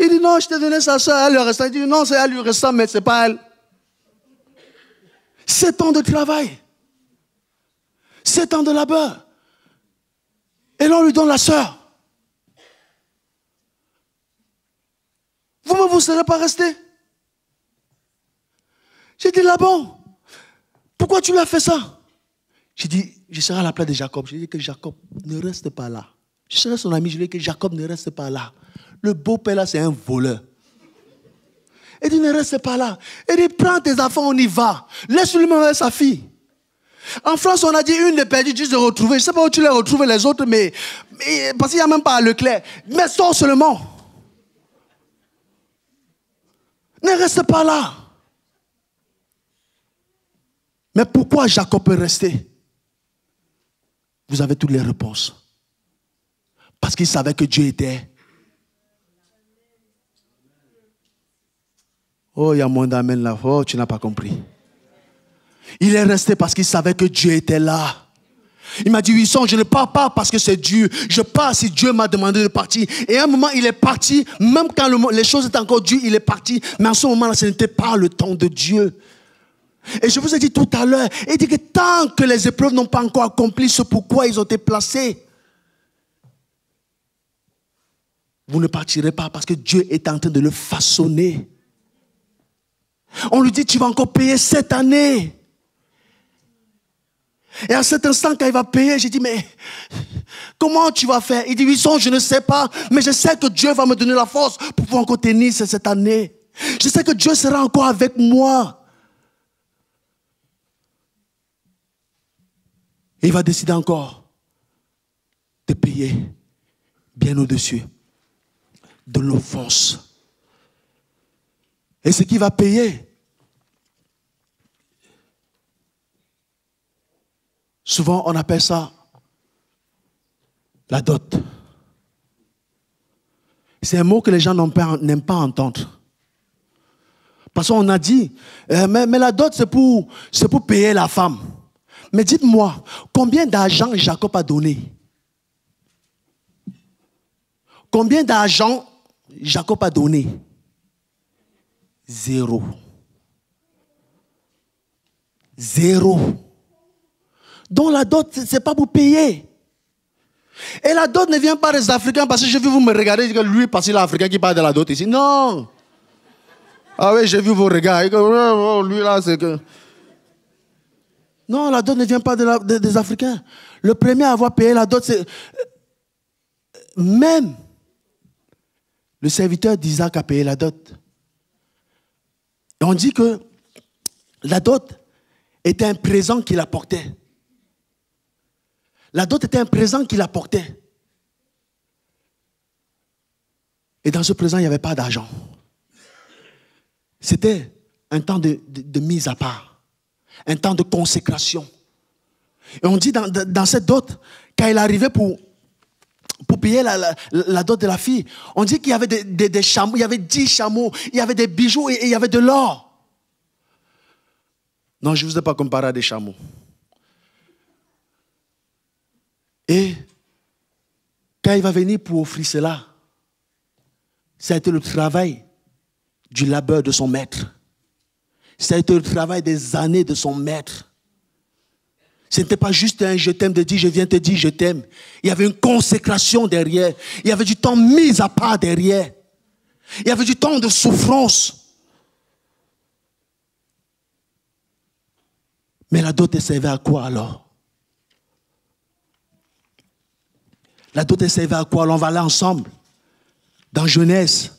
Il dit non, je t'ai donné sa soeur, elle lui reste. Il dit non, c'est elle lui reste, mais ce n'est pas elle. 7 ans de travail. 7 ans de labeur. Et là, on lui donne la soeur. Vous-même, vous ne serez pas resté. J'ai dit, Laban, pourquoi tu lui as fait ça? J'ai dit, je serai à la place de Jacob. J'ai dit que Jacob ne reste pas là. Je serai son ami, je lui ai dit que Jacob ne reste pas là. Le beau-père là, c'est un voleur. Il dit, ne reste pas là. Il dit, prends tes enfants, on y va. Laisse-lui même avec sa fille. En France, on a dit une de perdue, juste de retrouver. Je ne sais pas où tu les retrouves les autres, mais parce qu'il n'y a même pas à Leclerc. Mais sors seulement. Ne reste pas là. Mais pourquoi Jacob peut rester? Vous avez toutes les réponses. Parce qu'il savait que Dieu était. Oh, il y a moins d'amen là. Oh, tu n'as pas compris. Il est resté parce qu'il savait que Dieu était là. Il m'a dit, Wilson, je ne pars pas parce que c'est Dieu. Je pars si Dieu m'a demandé de partir. Et à un moment, il est parti. Même quand les choses étaient encore dures, il est parti. Mais en ce moment-là, ce n'était pas le temps de Dieu. Et je vous ai dit tout à l'heure, il dit que tant que les épreuves n'ont pas encore accompli ce pourquoi ils ont été placés, vous ne partirez pas parce que Dieu est en train de le façonner. On lui dit, tu vas encore payer 7 années. Et à cet instant, quand il va payer, j'ai dit, mais comment tu vas faire? Il dit, Wilson, je ne sais pas, mais je sais que Dieu va me donner la force pour pouvoir encore tenir cette année. Je sais que Dieu sera encore avec moi. Et il va décider encore de payer bien au-dessus de l'offense. Et ce qu'il va payer, souvent on appelle ça la dot. C'est un mot que les gens n'aiment pas entendre. Parce qu'on a dit, mais la dot c'est pour payer la femme. Mais dites-moi, combien d'argent Jacob a donné? Combien d'argent Jacob a donné? 0. 0. Donc la dot, ce n'est pas pour payer. Et la dot ne vient pas des Africains parce que j'ai vu vous me regarder que lui, parce qu'il est Africain qui parle de la dot ici. Non. Ah oui, j'ai vu vos regards. Lui là, c'est que... Non, la dot ne vient pas des Africains. Le premier à avoir payé la dot, c'est... Même le serviteur d'Isaac a payé la dot. Et on dit que la dot était un présent qu'il apportait. La dot était un présent qu'il apportait. Et dans ce présent, il n'y avait pas d'argent. C'était un temps de mise à part. Un temps de consécration. Et on dit dans cette dot, quand il arrivait pour payer la dot de la fille, on dit qu'il y avait des chameaux, il y avait 10 chameaux, il y avait des bijoux et il y avait de l'or. Non, je ne vous ai pas comparé à des chameaux. Et quand il va venir pour offrir cela, ça a été le travail du labeur de son maître. Ça a été le travail des années de son maître. Ce n'était pas juste un je t'aime de dire je viens te dire je t'aime. Il y avait une consécration derrière. Il y avait du temps mis à part derrière. Il y avait du temps de souffrance. Mais la dot servait à quoi alors? La dot servait à quoi? Alors on va aller ensemble dans Genèse.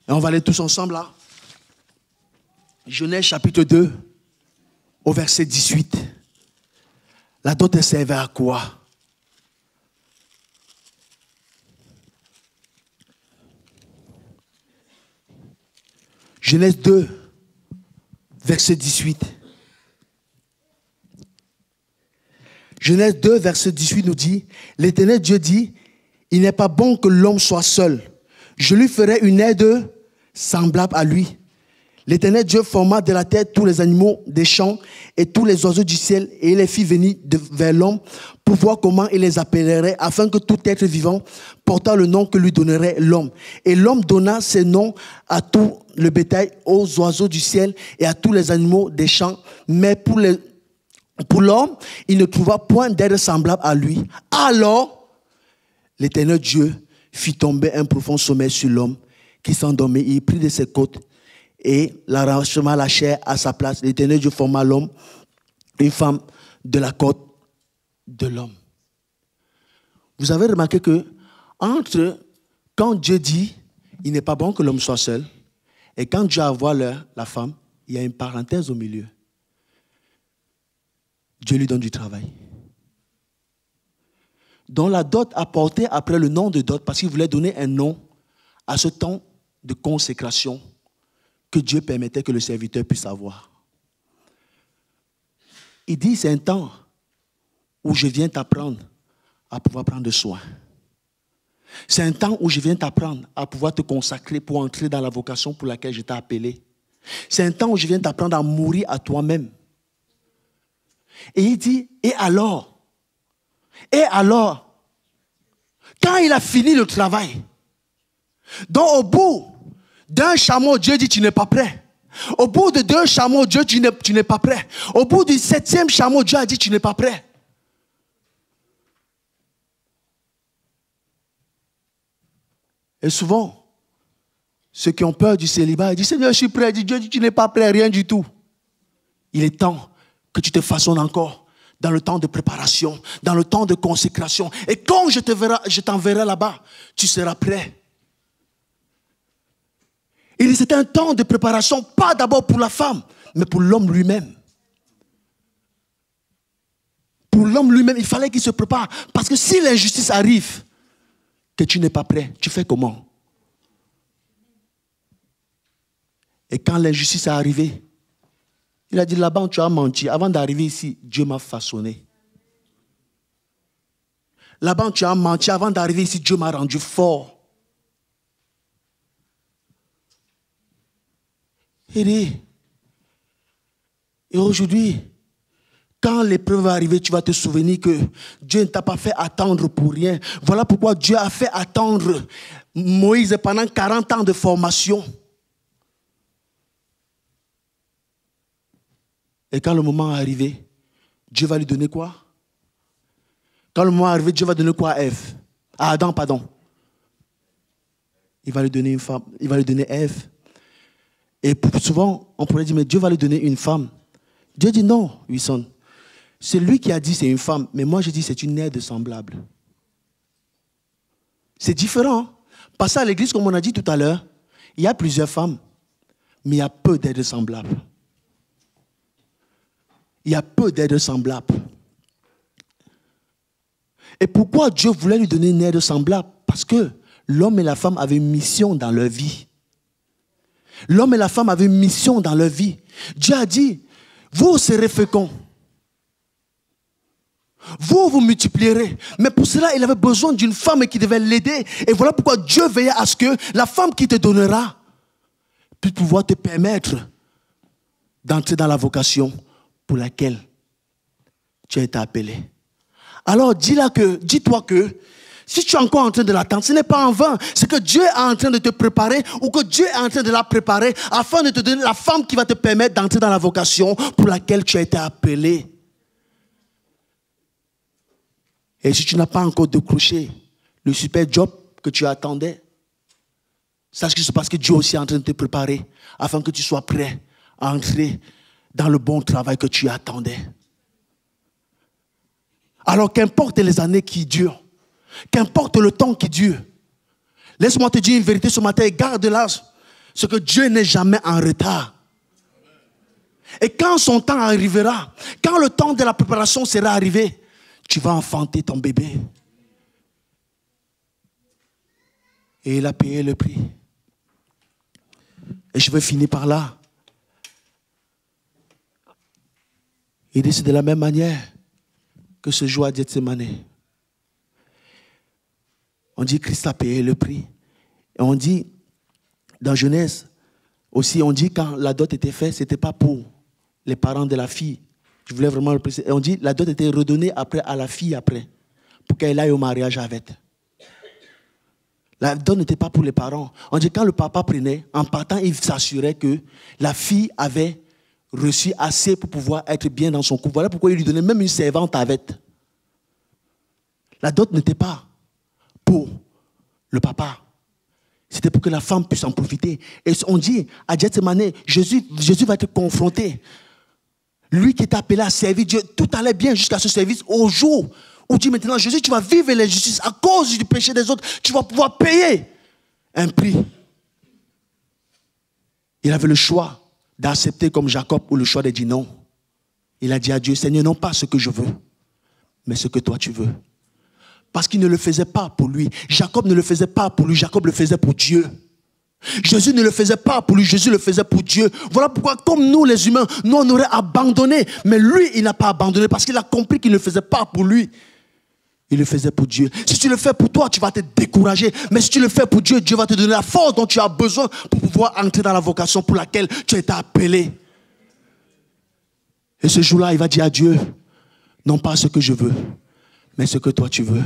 Et on va aller tous ensemble là. Genèse chapitre 2, au verset 18. La dot servait à quoi? Genèse 2, verset 18. Genèse 2, verset 18 nous dit, l'Éternel Dieu dit, il n'est pas bon que l'homme soit seul. Je lui ferai une aide semblable à lui. L'Éternel Dieu forma de la terre tous les animaux des champs et tous les oiseaux du ciel et il les fit venir vers l'homme pour voir comment il les appellerait afin que tout être vivant portât le nom que lui donnerait l'homme. Et l'homme donna ses noms à tout le bétail, aux oiseaux du ciel et à tous les animaux des champs. Mais pour l'homme, il ne trouva point d'aide semblable à lui. Alors, l'Éternel Dieu fit tomber un profond sommeil sur l'homme qui s'endormait. Il prit de ses côtes et l'arrachema la chair à sa place. L'Éternel Dieu forma l'homme, une femme de la côte de l'homme. Vous avez remarqué que quand Dieu dit il n'est pas bon que l'homme soit seul, et quand Dieu envoie la femme, il y a une parenthèse au milieu. Dieu lui donne du travail. Donc la dot a porté après le nom de dot parce qu'il voulait donner un nom à ce temps de consécration que Dieu permettait que le serviteur puisse avoir. Il dit, c'est un temps où je viens t'apprendre à pouvoir prendre soin. C'est un temps où je viens t'apprendre à pouvoir te consacrer pour entrer dans la vocation pour laquelle je t'ai appelé. C'est un temps où je viens t'apprendre à mourir à toi-même. Et il dit, et alors, quand il a fini le travail, donc au bout d'un chameau, Dieu dit, tu n'es pas prêt. Au bout de 2 chameaux, Dieu dit, tu n'es pas prêt. Au bout du 7e chameau, Dieu a dit, tu n'es pas prêt. Et souvent, ceux qui ont peur du célibat, ils disent, Seigneur, je suis prêt. Dieu dit, tu n'es pas prêt, rien du tout. Il est temps que tu te façonnes encore dans le temps de préparation, dans le temps de consécration. Et quand je t'enverrai là-bas, tu seras prêt. Il dit, c'était un temps de préparation, pas d'abord pour la femme, mais pour l'homme lui-même. Pour l'homme lui-même, il fallait qu'il se prépare. Parce que si l'injustice arrive, que tu n'es pas prêt, tu fais comment? Et quand l'injustice est arrivée, il a dit, là-bas, tu as menti. Avant d'arriver ici, Dieu m'a façonné. Là-bas, tu as menti. Avant d'arriver ici, Dieu m'a rendu fort. Et aujourd'hui, quand l'épreuve va arriver, tu vas te souvenir que Dieu ne t'a pas fait attendre pour rien. Voilà pourquoi Dieu a fait attendre Moïse pendant 40 ans de formation. Et quand le moment est arrivé, Dieu va lui donner quoi? Quand le moment est arrivé, Dieu va donner quoi à Ève? À Adam, pardon. Il va lui donner une femme. Il va lui donner Ève. Et souvent, on pourrait dire, mais Dieu va lui donner une femme. Dieu dit non, Wilson. C'est lui qui a dit c'est une femme. Mais moi, je dis c'est une aide semblable. C'est différent. Parce qu'à l'église, comme on a dit tout à l'heure, il y a plusieurs femmes, mais il y a peu d'aides semblables. Il y a peu d'aides semblables. Et pourquoi Dieu voulait lui donner une aide semblable? Parce que l'homme et la femme avaient une mission dans leur vie. L'homme et la femme avaient une mission dans leur vie. Dieu a dit, vous serez féconds. Vous multiplierez. Mais pour cela, il avait besoin d'une femme qui devait l'aider. Et voilà pourquoi Dieu veillait à ce que la femme qui te donnera puisse pouvoir te permettre d'entrer dans la vocation pour laquelle tu as été appelé. Alors dis-toi que si tu es encore en train de l'attendre, ce n'est pas en vain. C'est que Dieu est en train de te préparer ou que Dieu est en train de la préparer afin de te donner la femme qui va te permettre d'entrer dans la vocation pour laquelle tu as été appelé. Et si tu n'as pas encore décroché le super job que tu attendais, sache que c'est parce que Dieu aussi est en train de te préparer afin que tu sois prêt à entrer dans le bon travail que tu attendais. Alors qu'importe les années qui durent, qu'importe le temps qui dure, laisse-moi te dire une vérité ce matin, garde-la, c'est que Dieu n'est jamais en retard. Et quand son temps arrivera, quand le temps de la préparation sera arrivé, tu vas enfanter ton bébé. Et il a payé le prix. Et je vais finir par là. Il dit, c'est de la même manière que ce jour à Gethsémane. On dit Christ a payé le prix. Et on dit, dans Genèse, aussi, on dit quand la dot était faite, ce n'était pas pour les parents de la fille. Je voulais vraiment le préciser. Et on dit, la dot était redonnée après à la fille après, pour qu'elle aille au mariage avec. La dot n'était pas pour les parents. On dit, quand le papa prenait, en partant, il s'assurait que la fille avait reçu assez pour pouvoir être bien dans son couple. Voilà pourquoi il lui donnait même une servante avec. La dot n'était pas pour le papa. C'était pour que la femme puisse en profiter. Et on dit, à Gethsémane, Jésus va être confronté. Lui qui est appelé à servir Dieu, tout allait bien jusqu'à ce service au jour où Dieu maintenant, Jésus, tu vas vivre l'injustice à cause du péché des autres. Tu vas pouvoir payer un prix. Il avait le choix d'accepter comme Jacob ou le choix de dire non. Il a dit à Dieu, Seigneur, non pas ce que je veux, mais ce que toi tu veux. Parce qu'il ne le faisait pas pour lui. Jacob ne le faisait pas pour lui, Jacob le faisait pour Dieu. Jésus ne le faisait pas pour lui, Jésus le faisait pour Dieu. Voilà pourquoi, comme nous les humains, nous on aurait abandonné. Mais lui, il n'a pas abandonné parce qu'il a compris qu'il ne le faisait pas pour lui. Il le faisait pour Dieu. Si tu le fais pour toi, tu vas te décourager. Mais si tu le fais pour Dieu, Dieu va te donner la force dont tu as besoin pour pouvoir entrer dans la vocation pour laquelle tu as été appelé. Et ce jour-là, il va dire à Dieu, non pas ce que je veux, mais ce que toi tu veux.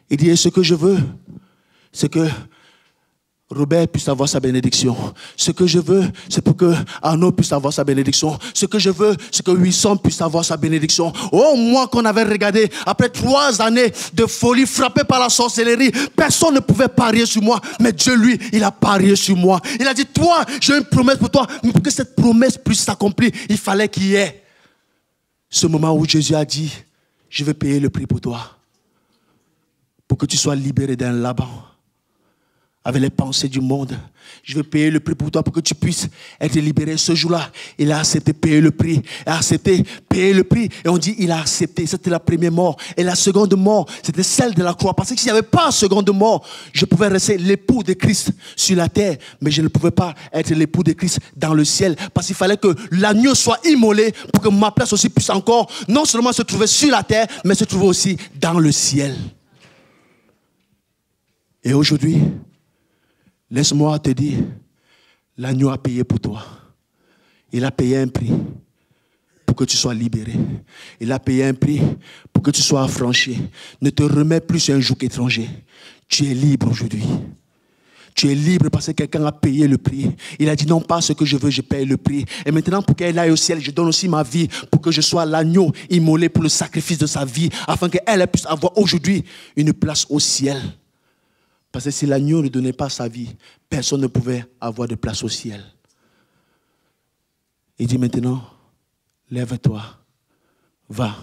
Il dit, et ce que je veux, c'est que Robert puisse avoir sa bénédiction. Ce que je veux, c'est pour que Arnaud puisse avoir sa bénédiction. Ce que je veux, c'est que Wilson puisse avoir sa bénédiction. Oh, moi qu'on avait regardé, après 3 années de folie, frappé par la sorcellerie, personne ne pouvait parier sur moi. Mais Dieu, lui, il a parié sur moi. Il a dit, toi, j'ai une promesse pour toi. Mais pour que cette promesse puisse s'accomplir, il fallait qu'il y ait Ce moment où Jésus a dit, je vais payer le prix pour toi, pour que tu sois libéré d'un Laban, avec les pensées du monde. Je vais payer le prix pour toi pour que tu puisses être libéré. Ce jour-là, il a accepté payer le prix. Il a accepté payer le prix. Et on dit, il a accepté. C'était la première mort. Et la seconde mort, c'était celle de la croix. Parce que s'il n'y avait pas de seconde mort, je pouvais rester l'époux de Christ sur la terre. Mais je ne pouvais pas être l'époux de Christ dans le ciel. Parce qu'il fallait que l'agneau soit immolé pour que ma place aussi puisse encore non seulement se trouver sur la terre, mais se trouver aussi dans le ciel. Et aujourd'hui, laisse-moi te dire, l'agneau a payé pour toi. Il a payé un prix pour que tu sois libéré. Il a payé un prix pour que tu sois affranchi. Ne te remets plus sur un joug étranger. Tu es libre aujourd'hui. Tu es libre parce que quelqu'un a payé le prix. Il a dit non pas ce que je veux, je paye le prix. Et maintenant pour qu'elle aille au ciel, je donne aussi ma vie pour que je sois l'agneau immolé pour le sacrifice de sa vie, afin qu'elle puisse avoir aujourd'hui une place au ciel. Parce que si l'agneau ne donnait pas sa vie, personne ne pouvait avoir de place au ciel. Il dit maintenant, lève-toi, va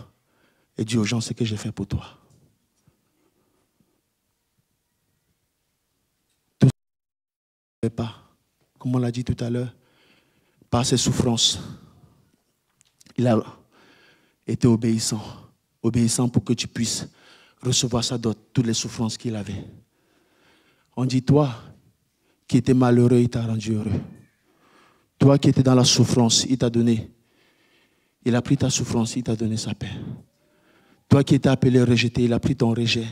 et dis aux gens ce que j'ai fait pour toi. Tout ce ne pas, comme on l'a dit tout à l'heure, par ses souffrances, il a été obéissant. Obéissant pour que tu puisses recevoir sa dot, toutes les souffrances qu'il avait. On dit, toi qui étais malheureux, il t'a rendu heureux. Toi qui étais dans la souffrance, il t'a donné. Il a pris ta souffrance, il t'a donné sa paix. Toi qui étais appelé rejeté, il a pris ton rejet.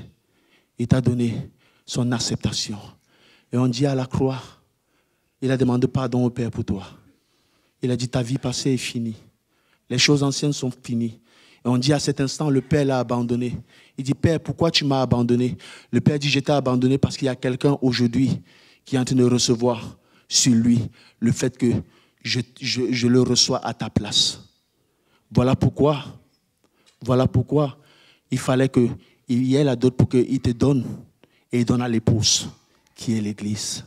Il t'a donné son acceptation. Et on dit à la croix, il a demandé pardon au Père pour toi. Il a dit, ta vie passée est finie. Les choses anciennes sont finies. Et on dit à cet instant, le Père l'a abandonné. Il dit, Père, pourquoi tu m'as abandonné? Le Père dit, je t'ai abandonné parce qu'il y a quelqu'un aujourd'hui qui est en train de recevoir sur lui le fait que je le reçois à ta place. Voilà pourquoi il fallait qu'il y ait la dot pour qu'il te donne et il donne à l'épouse qui est l'Église.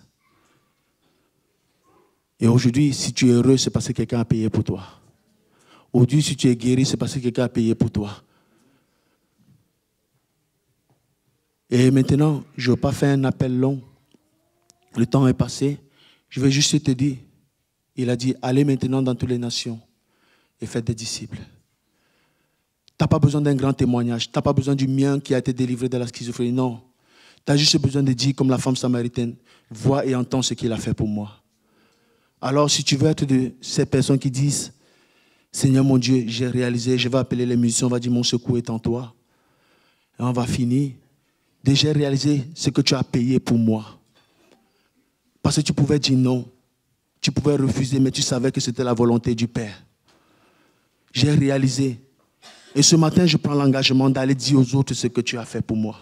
Et aujourd'hui, si tu es heureux, c'est parce que quelqu'un a payé pour toi. Aujourd'hui, si tu es guéri, c'est parce que quelqu'un a payé pour toi. Et maintenant, je ne veux pas faire un appel long. Le temps est passé. Je vais juste te dire, il a dit, allez maintenant dans toutes les nations et faites des disciples. Tu n'as pas besoin d'un grand témoignage. Tu n'as pas besoin du mien qui a été délivré de la schizophrénie. Non. Tu as juste besoin de dire, comme la femme samaritaine, vois et entends ce qu'il a fait pour moi. Alors, si tu veux être de ces personnes qui disent, Seigneur mon Dieu, j'ai réalisé, je vais appeler les musiciens, on va dire, mon secours est en toi. Et on va finir. Déjà réalisé ce que tu as payé pour moi. Parce que tu pouvais dire non. Tu pouvais refuser, mais tu savais que c'était la volonté du Père. J'ai réalisé. Et ce matin, je prends l'engagement d'aller dire aux autres ce que tu as fait pour moi.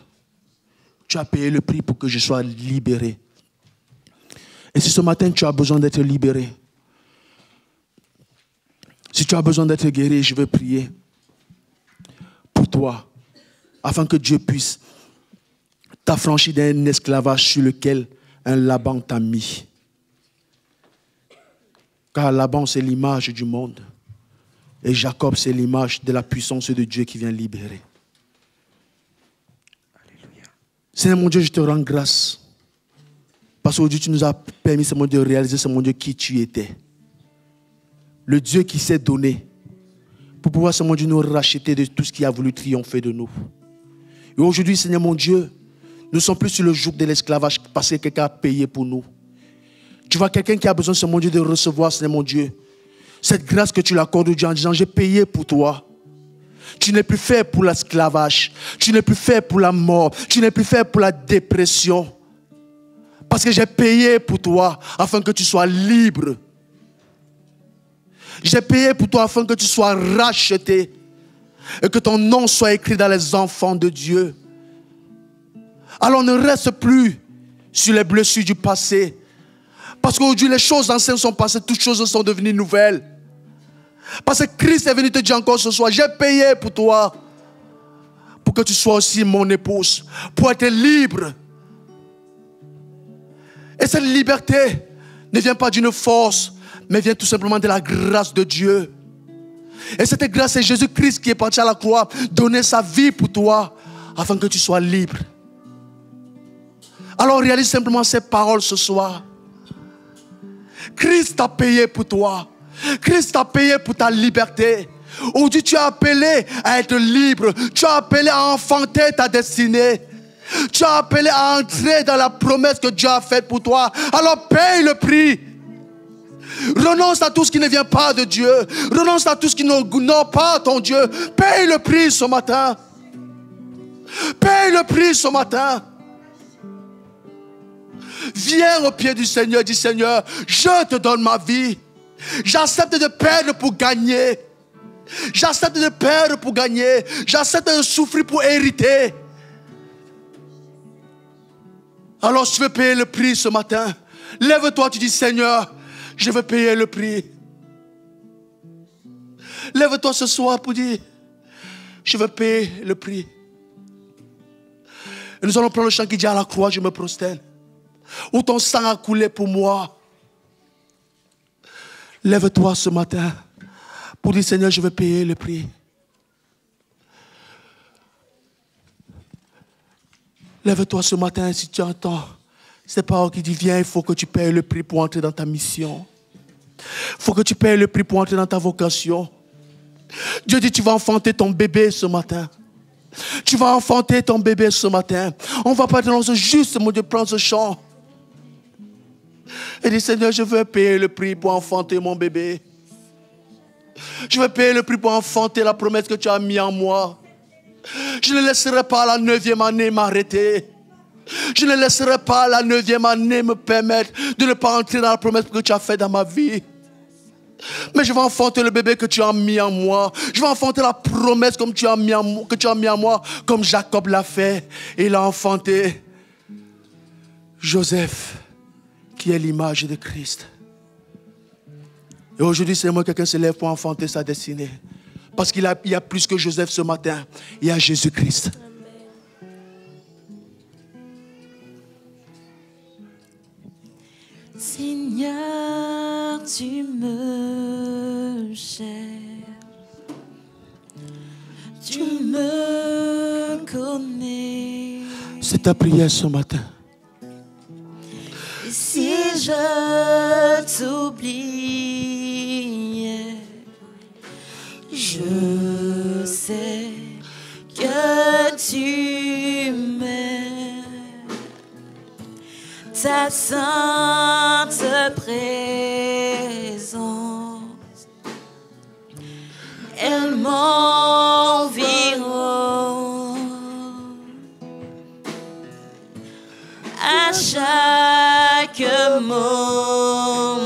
Tu as payé le prix pour que je sois libéré. Et si ce matin, tu as besoin d'être libéré, si tu as besoin d'être guéri, je vais prier pour toi, afin que Dieu puisse t'affranchir d'un esclavage sur lequel un Laban t'a mis. Car Laban, c'est l'image du monde. Et Jacob, c'est l'image de la puissance de Dieu qui vient libérer. Alléluia. Seigneur mon Dieu, je te rends grâce. Parce qu'aujourd'hui, tu nous as permis, Seigneur mon Dieu, de réaliser, Seigneur mon Dieu, qui tu étais. Le Dieu qui s'est donné pour pouvoir, Seigneur mon Dieu, nous racheter de tout ce qui a voulu triompher de nous. Et aujourd'hui, Seigneur mon Dieu, nous ne sommes plus sur le joug de l'esclavage parce que quelqu'un a payé pour nous. Tu vois quelqu'un qui a besoin, Seigneur mon Dieu, de recevoir, Seigneur mon Dieu, cette grâce que tu l'accordes en disant, j'ai payé pour toi. Tu n'es plus fait pour l'esclavage. Tu n'es plus fait pour la mort. Tu n'es plus fait pour la dépression. Parce que j'ai payé pour toi afin que tu sois libre. J'ai payé pour toi afin que tu sois racheté et que ton nom soit écrit dans les enfants de Dieu. Alors ne reste plus sur les blessures du passé. Parce qu'aujourd'hui les choses anciennes sont passées, toutes choses sont devenues nouvelles. Parce que Christ est venu te dire encore ce soir, j'ai payé pour toi, pour que tu sois aussi mon épouse, pour être libre. Et cette liberté ne vient pas d'une force, mais vient tout simplement de la grâce de Dieu. Et cette grâce, c'est Jésus-Christ qui est parti à la croix, donner sa vie pour toi, afin que tu sois libre. Alors réalise simplement ces paroles ce soir. Christ a payé pour toi. Christ a payé pour ta liberté. Aujourd'hui, tu es appelé à être libre. Tu es appelé à enfanter ta destinée. Tu es appelé à entrer dans la promesse que Dieu a faite pour toi. Alors paye le prix. Renonce à tout ce qui ne vient pas de Dieu. Renonce à tout ce qui n'honore pas ton Dieu. Paye le prix ce matin. Paye le prix ce matin. Viens au pied du Seigneur. Dis Seigneur, je te donne ma vie. J'accepte de perdre pour gagner. J'accepte de perdre pour gagner. J'accepte de souffrir pour hériter. Alors si tu veux payer le prix ce matin, lève-toi, tu dis Seigneur, je veux payer le prix. Lève-toi ce soir pour dire, je veux payer le prix. Et nous allons prendre le chant qui dit à la croix, je me prosterne. Où ton sang a coulé pour moi. Lève-toi ce matin pour dire Seigneur, je veux payer le prix. Lève-toi ce matin si tu entends ces paroles qui disent viens, il faut que tu payes le prix pour entrer dans ta mission. Il faut que tu payes le prix pour entrer dans ta vocation. Dieu dit tu vas enfanter ton bébé ce matin. Tu vas enfanter ton bébé ce matin. On va pas dans ce juste mot de prendre ce chant. Et dit Seigneur, je veux payer le prix pour enfanter mon bébé. Je veux payer le prix pour enfanter la promesse que tu as mis en moi. Je ne laisserai pas la 9e année m'arrêter. Je ne laisserai pas la 9e année me permettre de ne pas entrer dans la promesse que tu as faite dans ma vie. Mais je vais enfanter le bébé que tu as mis en moi. Je vais enfanter la promesse comme que tu as mis en moi, comme Jacob l'a fait. Et il a enfanté Joseph, qui est l'image de Christ. Et aujourd'hui, c'est moi quelqu'un se lève pour enfanter sa destinée. Parce qu'il y a plus que Joseph ce matin. Il y a Jésus-Christ. Seigneur, tu me cherches. Tu me connais. C'est ta prière ce matin. Et si je t'oubliais, je sais que tu m'aimes. Ta sainte présence, elle m'environne. À chaque moment,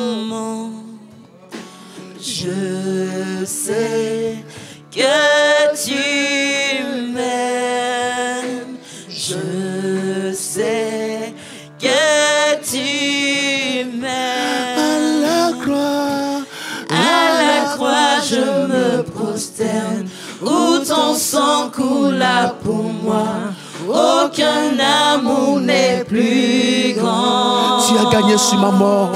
je sais que tu m'aimes. Je sais que tu m'aimes. À la croix, je me prosterne, où ton sang coula pour moi. Aucun amour n'est plus grand. Tu as gagné sur ma mort.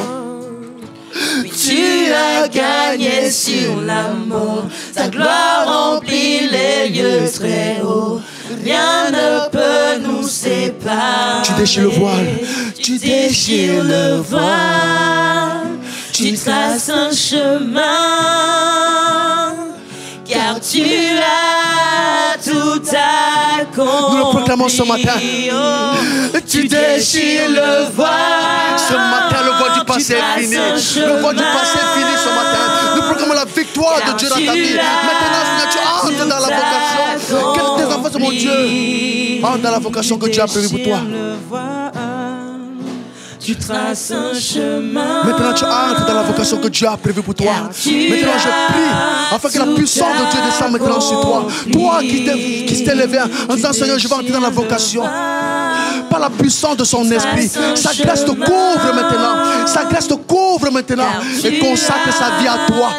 Tu as gagné sur la mort. Ta gloire remplit les lieux très hauts. Rien ne peut nous séparer. Tu déchires le voile. Tu déchires le voile. Tu traces un chemin. Car tu as tout accompli. Nous le proclamons ce matin. Tu déchires le voile. Ce matin, le voile du passé est fini. Le voile du passé est fini ce matin. Nous proclamons la victoire de Dieu dans ta vie. Maintenant, Seigneur, tu entres dans la vocation. Quel tes enfants, c'est mon Dieu. Entre dans la vocation que Dieu a prévue pour toi. Tu traces un chemin. Maintenant, tu entres dans la vocation que Dieu a prévue pour toi. Maintenant, je prie afin que la puissance de Dieu descende maintenant sur toi. Toi qui t'es levé en disant Seigneur, je vais entrer dans la vocation. Par la puissance de son esprit. Sa grâce te couvre maintenant. Sa grâce te couvre maintenant. Et consacre sa vie à toi.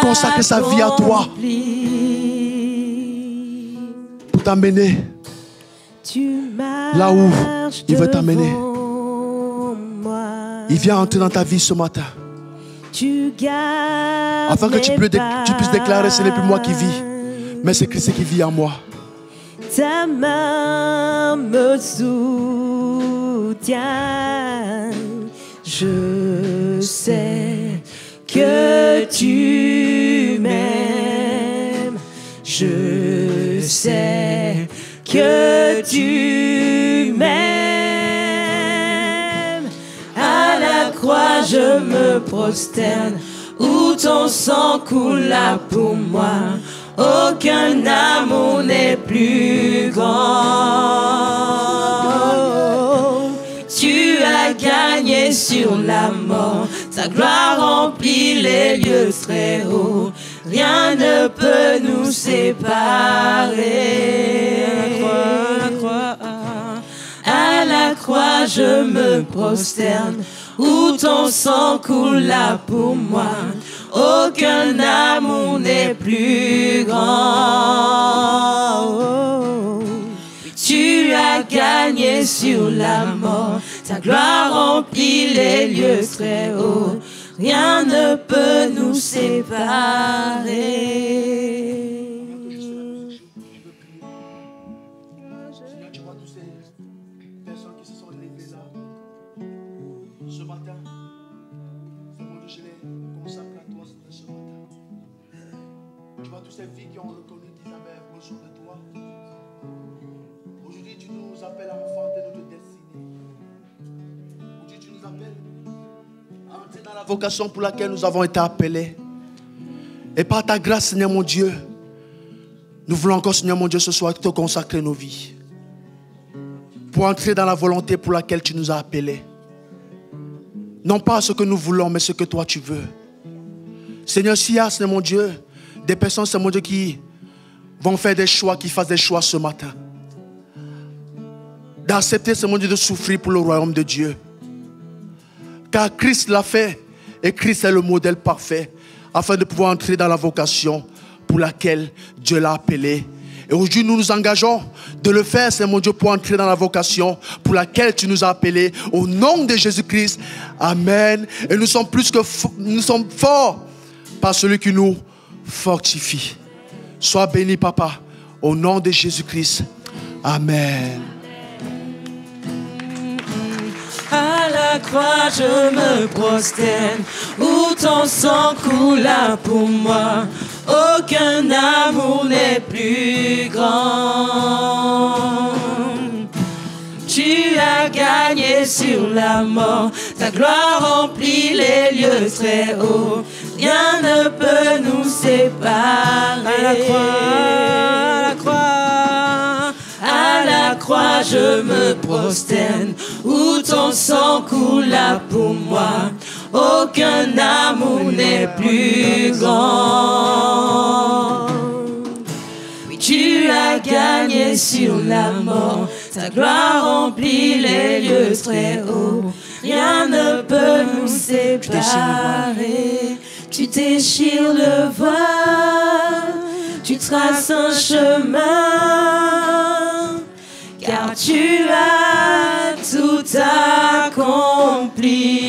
Consacre sa vie à toi. Pour t'amener là où il veut t'amener. Il vient entrer dans ta vie ce matin. Tu gardes afin que tu puisses déclarer, ce n'est plus moi qui vis, mais c'est Christ qui vit en moi. Ta main me soutient. Je sais que tu m'aimes. Je sais que tu m'aimes. À la croix je me prosterne, où ton sang coula pour moi. Aucun amour n'est plus grand. Tu as gagné sur la mort, ta gloire remplit les lieux très hauts. Rien ne peut nous séparer. À la croix je me prosterne, où ton sang coula pour moi. Aucun amour n'est plus grand. Tu as gagné sur la mort, ta gloire remplit les lieux très hauts. Rien ne peut nous séparer. Tu vois toutes ces personnes qui se sont levées là ce matin. C'est mon Dieu, je les consacre à toi ce matin. Tu vois toutes ces filles qui ont reconnu qu'ils avaient besoin de toi. Aujourd'hui, tu nous appelles à enfanter notre destinée. Aujourd'hui, tu nous appelles à entrer dans la vocation pour laquelle nous avons été appelés. Et par ta grâce, Seigneur mon Dieu, nous voulons encore, Seigneur mon Dieu, ce soir te consacrer nos vies. Pour entrer dans la volonté pour laquelle tu nous as appelés. Non pas ce que nous voulons, mais ce que toi tu veux. Seigneur, s'il y a, Seigneur mon Dieu, des personnes, Seigneur mon Dieu, qui vont faire des choix, qui fassent des choix ce matin. D'accepter, Seigneur mon Dieu, de souffrir pour le royaume de Dieu. Car Christ l'a fait, et Christ est le modèle parfait, afin de pouvoir entrer dans la vocation pour laquelle Dieu l'a appelé. Et aujourd'hui, nous nous engageons de le faire, Seigneur mon Dieu, pour entrer dans la vocation pour laquelle tu nous as appelés. Au nom de Jésus-Christ. Amen. Et nous sommes nous sommes forts par celui qui nous fortifie. Sois béni, Papa. Au nom de Jésus-Christ. Amen. À la croix je me prosterne, où ton sang coula pour moi. Aucun amour n'est plus grand. Tu as gagné sur la mort, ta gloire remplit les lieux très hauts. Rien ne peut nous séparer. À la croix, à la croix je me prosterne, où ton sang coula pour moi. Aucun amour n'est plus grand. Oui, tu as gagné sur la mort, ta gloire remplit les lieux très hauts. Rien ne peut nous séparer. Tu déchires le voile, tu traces un chemin, car tu as tout accompli.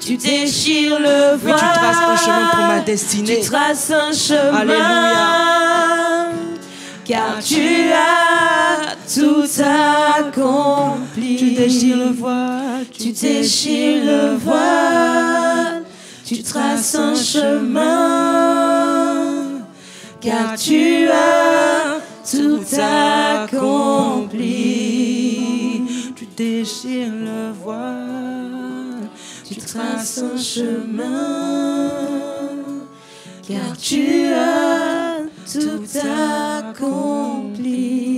Tu déchires le voile, oui, tu traces un chemin pour ma destinée. Tu traces un chemin, alléluia, car tu as tout accompli. Tu déchires le voile, tu déchires le voile, tu traces un chemin, car tu as tout accompli. tu déchires le voile, tu traces un chemin, car tu as tout accompli.